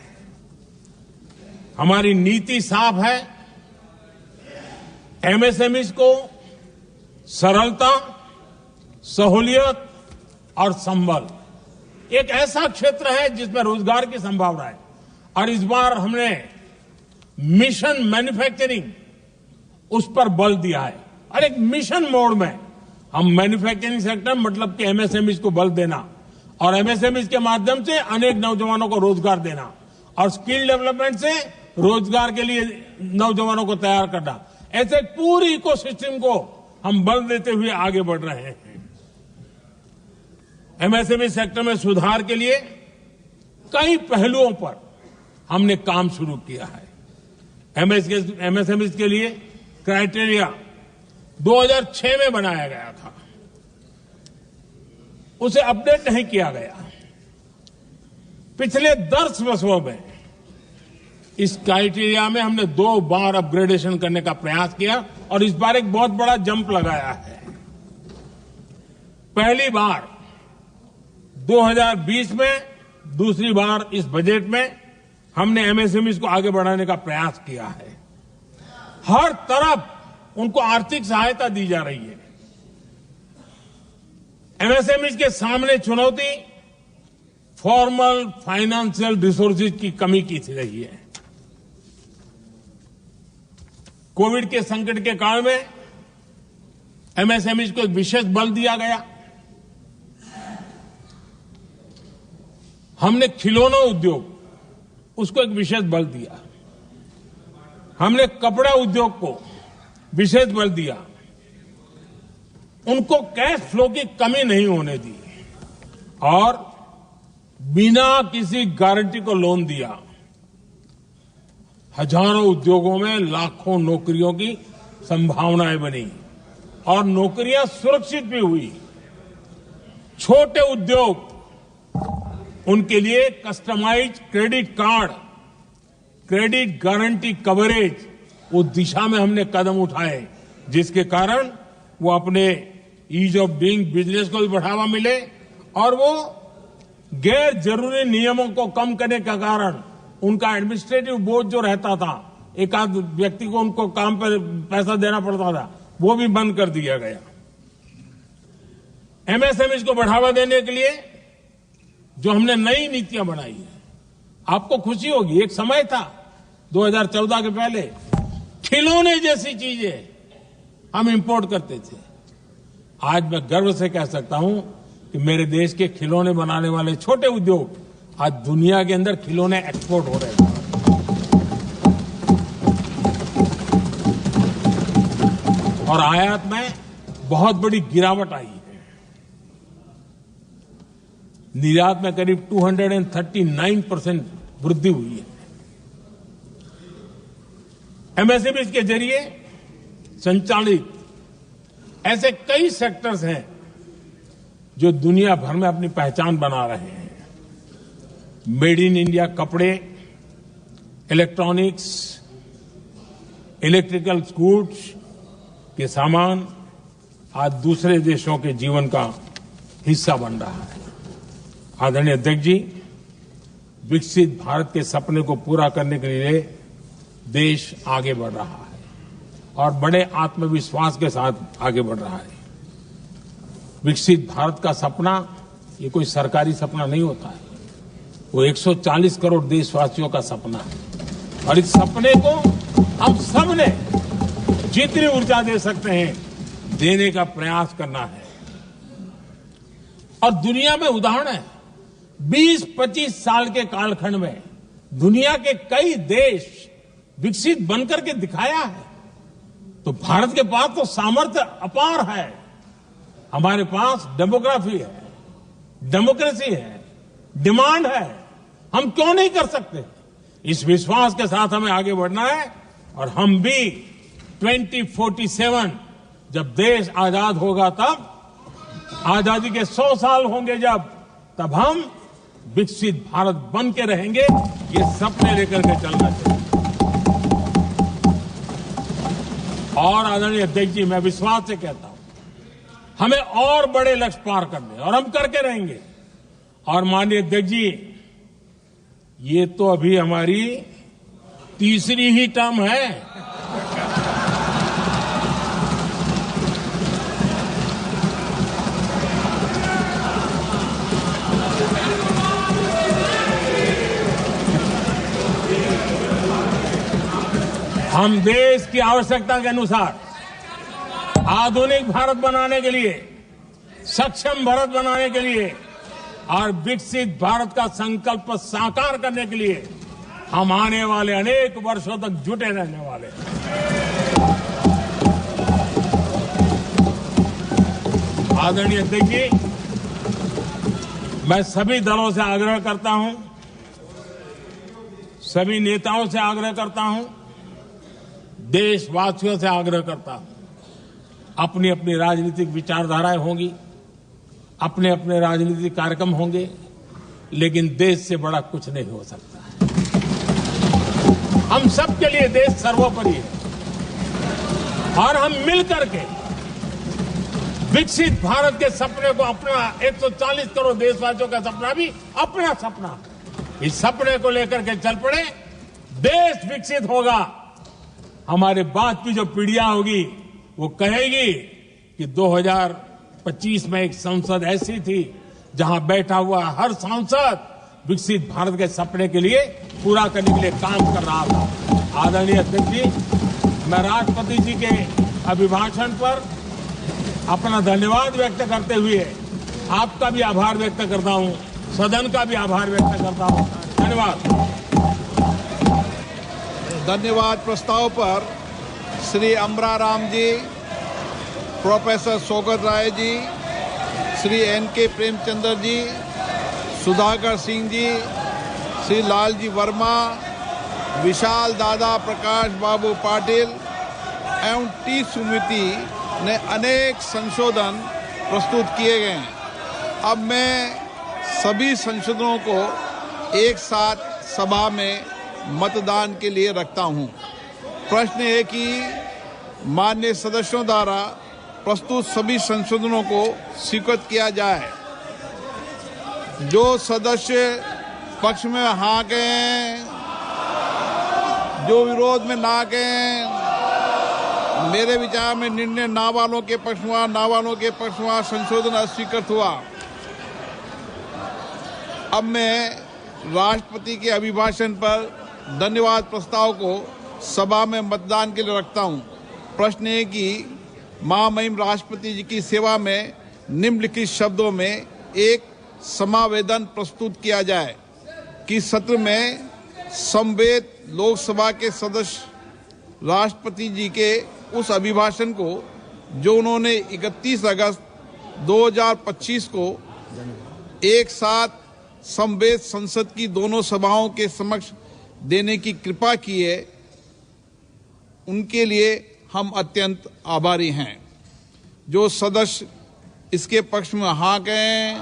S1: हमारी नीति साफ है, एमएसएमईज को सरलता, सहूलियत और संबल, एक ऐसा क्षेत्र है जिसमें रोजगार की संभावना है। और इस बार हमने मिशन मैन्युफैक्चरिंग उस पर बल दिया है और एक मिशन मोड में हम मैन्युफैक्चरिंग सेक्टर मतलब कि एमएसएमईज को बल देना और एमएसएमईज के माध्यम से अनेक नौजवानों को रोजगार देना और स्किल डेवलपमेंट से रोजगार के लिए नौजवानों को तैयार करना, ऐसे पूरी इकोसिस्टम को हम बल देते हुए आगे बढ़ रहे हैं। एमएसएमई सेक्टर में सुधार के लिए कई पहलुओं पर हमने काम शुरू किया है। एमएसएमई के लिए क्राइटेरिया 2006 में बनाया गया था, उसे अपडेट नहीं किया गया। पिछले 10 वर्षों में इस क्राइटेरिया में हमने 2 बार अपग्रेडेशन करने का प्रयास किया और इस बार एक बहुत बड़ा जंप लगाया है। पहली बार 2020 में, दूसरी बार इस बजट में हमने एमएसएमईज को आगे बढ़ाने का प्रयास किया है। हर तरफ उनको आर्थिक सहायता दी जा रही है। एमएसएमईज के सामने चुनौती फॉर्मल फाइनेंशियल रिसोर्सेज की कमी की रही है। कोविड के संकट के काल में एमएसएमईज को एक विशेष बल दिया गया। हमने खिलौना उद्योग उसको एक विशेष बल दिया। हमने कपड़ा उद्योग को विशेष बल दिया। उनको कैश फ्लो की कमी नहीं होने दी और बिना किसी गारंटी को लोन दिया। हजारों उद्योगों में लाखों नौकरियों की संभावनाएं बनी और नौकरियां सुरक्षित भी हुई। छोटे उद्योग, उनके लिए customized credit card, credit guarantee coverage, उस दिशा में हमने कदम उठाए जिसके कारण वो अपने ईज ऑफ डूइंग बिजनेस को भी बढ़ावा मिले और वो गैर जरूरी नियमों को कम करने के कारण उनका एडमिनिस्ट्रेटिव बोझ जो रहता था एक आध व्यक्ति को उनको काम पर पैसा देना पड़ता था, वो भी बंद कर दिया गया। एमएसएमई को बढ़ावा देने के लिए जो हमने नई नीतियां बनाई है, आपको खुशी होगी, एक समय था 2014 के पहले खिलौने जैसी चीजें हम इंपोर्ट करते थे। आज मैं गर्व से कह सकता हूं कि मेरे देश के खिलौने बनाने वाले छोटे उद्योग आज दुनिया के अंदर खिलौने एक्सपोर्ट हो रहे हैं। और आयात में बहुत बड़ी गिरावट आई है। निर्यात में करीब 239% वृद्धि हुई है। एमएसएमई के जरिए संचालित ऐसे कई सेक्टर्स हैं जो दुनिया भर में अपनी पहचान बना रहे हैं। मेड इन इंडिया कपड़े, इलेक्ट्रॉनिक्स, इलेक्ट्रिकल गुड्स के सामान आज दूसरे देशों के जीवन का हिस्सा बन रहा है। आदरणीय अध्यक्ष जी, विकसित भारत के सपने को पूरा करने के लिए देश आगे बढ़ रहा है और बड़े आत्मविश्वास के साथ आगे बढ़ रहा है। विकसित भारत का सपना ये कोई सरकारी सपना नहीं होता है, वो 140 करोड़ देशवासियों का सपना है। और इस सपने को हम सब ने जितनी ऊर्जा दे सकते हैं देने का प्रयास करना है। और दुनिया में उदाहरण है, 20-25 साल के कालखंड में दुनिया के कई देश विकसित बनकर के दिखाया है। तो भारत के पास तो सामर्थ्य अपार है। हमारे पास डेमोग्राफी है, डेमोक्रेसी है, डिमांड है, हम क्यों नहीं कर सकते? इस विश्वास के साथ हमें आगे बढ़ना है। और हम भी 2047 जब देश आजाद होगा, तब आजादी के 100 साल होंगे जब, तब हम विकसित भारत बन के रहेंगे। ये सपने लेकर के चलना चाहिए। और आदरणीय अध्यक्ष जी, मैं विश्वास से कहता हूं हमें और बड़े लक्ष्य पार करने, और हम करके रहेंगे। और माननीय अध्यक्ष जी, ये तो अभी हमारी तीसरी ही टर्म है। हम देश की आवश्यकता के अनुसार आधुनिक भारत बनाने के लिए, सक्षम भारत बनाने के लिए और विकसित भारत का संकल्प साकार करने के लिए हम आने वाले अनेक वर्षों तक जुटे रहने वाले हैं। आदरणीय अध्यक्ष जी, मैं सभी दलों से आग्रह करता हूं, सभी नेताओं से आग्रह करता हूं, देशवासियों से आग्रह करता हूं, अपनी अपनी राजनीतिक विचारधाराएं होंगी, अपने अपने राजनीतिक कार्यक्रम होंगे, लेकिन देश से बड़ा कुछ नहीं हो सकता है। हम सबके लिए देश सर्वोपरि है और हम मिलकर के विकसित भारत के सपने को, अपना 140 करोड़ देशवासियों का सपना भी अपना सपना, इस सपने को लेकर के चल पड़े। देश विकसित होगा, हमारे बाद की जो पीढ़ियां होगी वो कहेगी कि 2025 में एक संसद ऐसी थी जहां बैठा हुआ हर सांसद विकसित भारत के सपने के लिए पूरा करने के लिए काम कर रहा था। आदरणीय अध्यक्ष जी, मैं राष्ट्रपति जी के अभिभाषण पर अपना धन्यवाद व्यक्त करते हुए आपका भी आभार व्यक्त करता हूं, सदन का भी आभार व्यक्त करता हूं। धन्यवाद।
S2: धन्यवाद। प्रस्ताव पर श्री अमरा राम जी, प्रोफेसर सौगत राय जी, श्री एन.के. प्रेमचंद्र जी, सुधाकर सिंह जी, श्री लालजी वर्मा, विशाल दादा, प्रकाश बाबू पाटिल एवं टी सुमिति ने अनेक संशोधन प्रस्तुत किए गए हैं। अब मैं सभी संशोधनों को एक साथ सभा में मतदान के लिए रखता हूं। प्रश्न है कि माननीय सदस्यों द्वारा प्रस्तुत सभी संशोधनों को स्वीकृत किया जाए। जो सदस्य पक्ष में हाँ कहें, जो विरोध में ना गए, मेरे विचार में निर्णय ना वालों के पक्ष में संशोधन अस्वीकृत हुआ। अब मैं राष्ट्रपति के अभिभाषण पर धन्यवाद प्रस्ताव को सभा में मतदान के लिए रखता हूं। प्रश्न है कि महामहिम राष्ट्रपति जी की सेवा में निम्नलिखित शब्दों में एक समावेदन प्रस्तुत किया जाए कि सत्र में समवेत लोकसभा के सदस्य राष्ट्रपति जी के उस अभिभाषण को जो उन्होंने 31 अगस्त 2025 को एक साथ समवेत संसद की दोनों सभाओं के समक्ष देने की कृपा की है, उनके लिए हम अत्यंत आभारी हैं। जो सदस्य इसके पक्ष में हाँ कहें,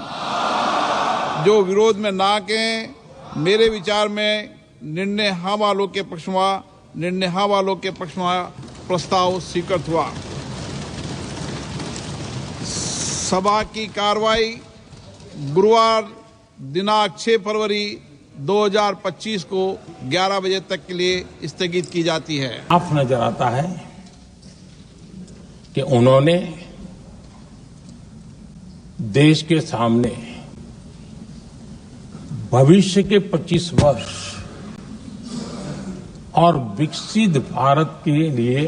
S2: जो विरोध में ना कहें, मेरे विचार में निर्णय हाँ वालों के पक्ष में प्रस्ताव स्वीकृत हुआ। सभा की कार्रवाई गुरुवार दिनांक 6 फरवरी 2025 को 11 बजे तक के लिए स्थगित की जाती है।
S1: साफ नजर आता है कि उन्होंने देश के सामने भविष्य के 25 वर्ष और विकसित भारत के लिए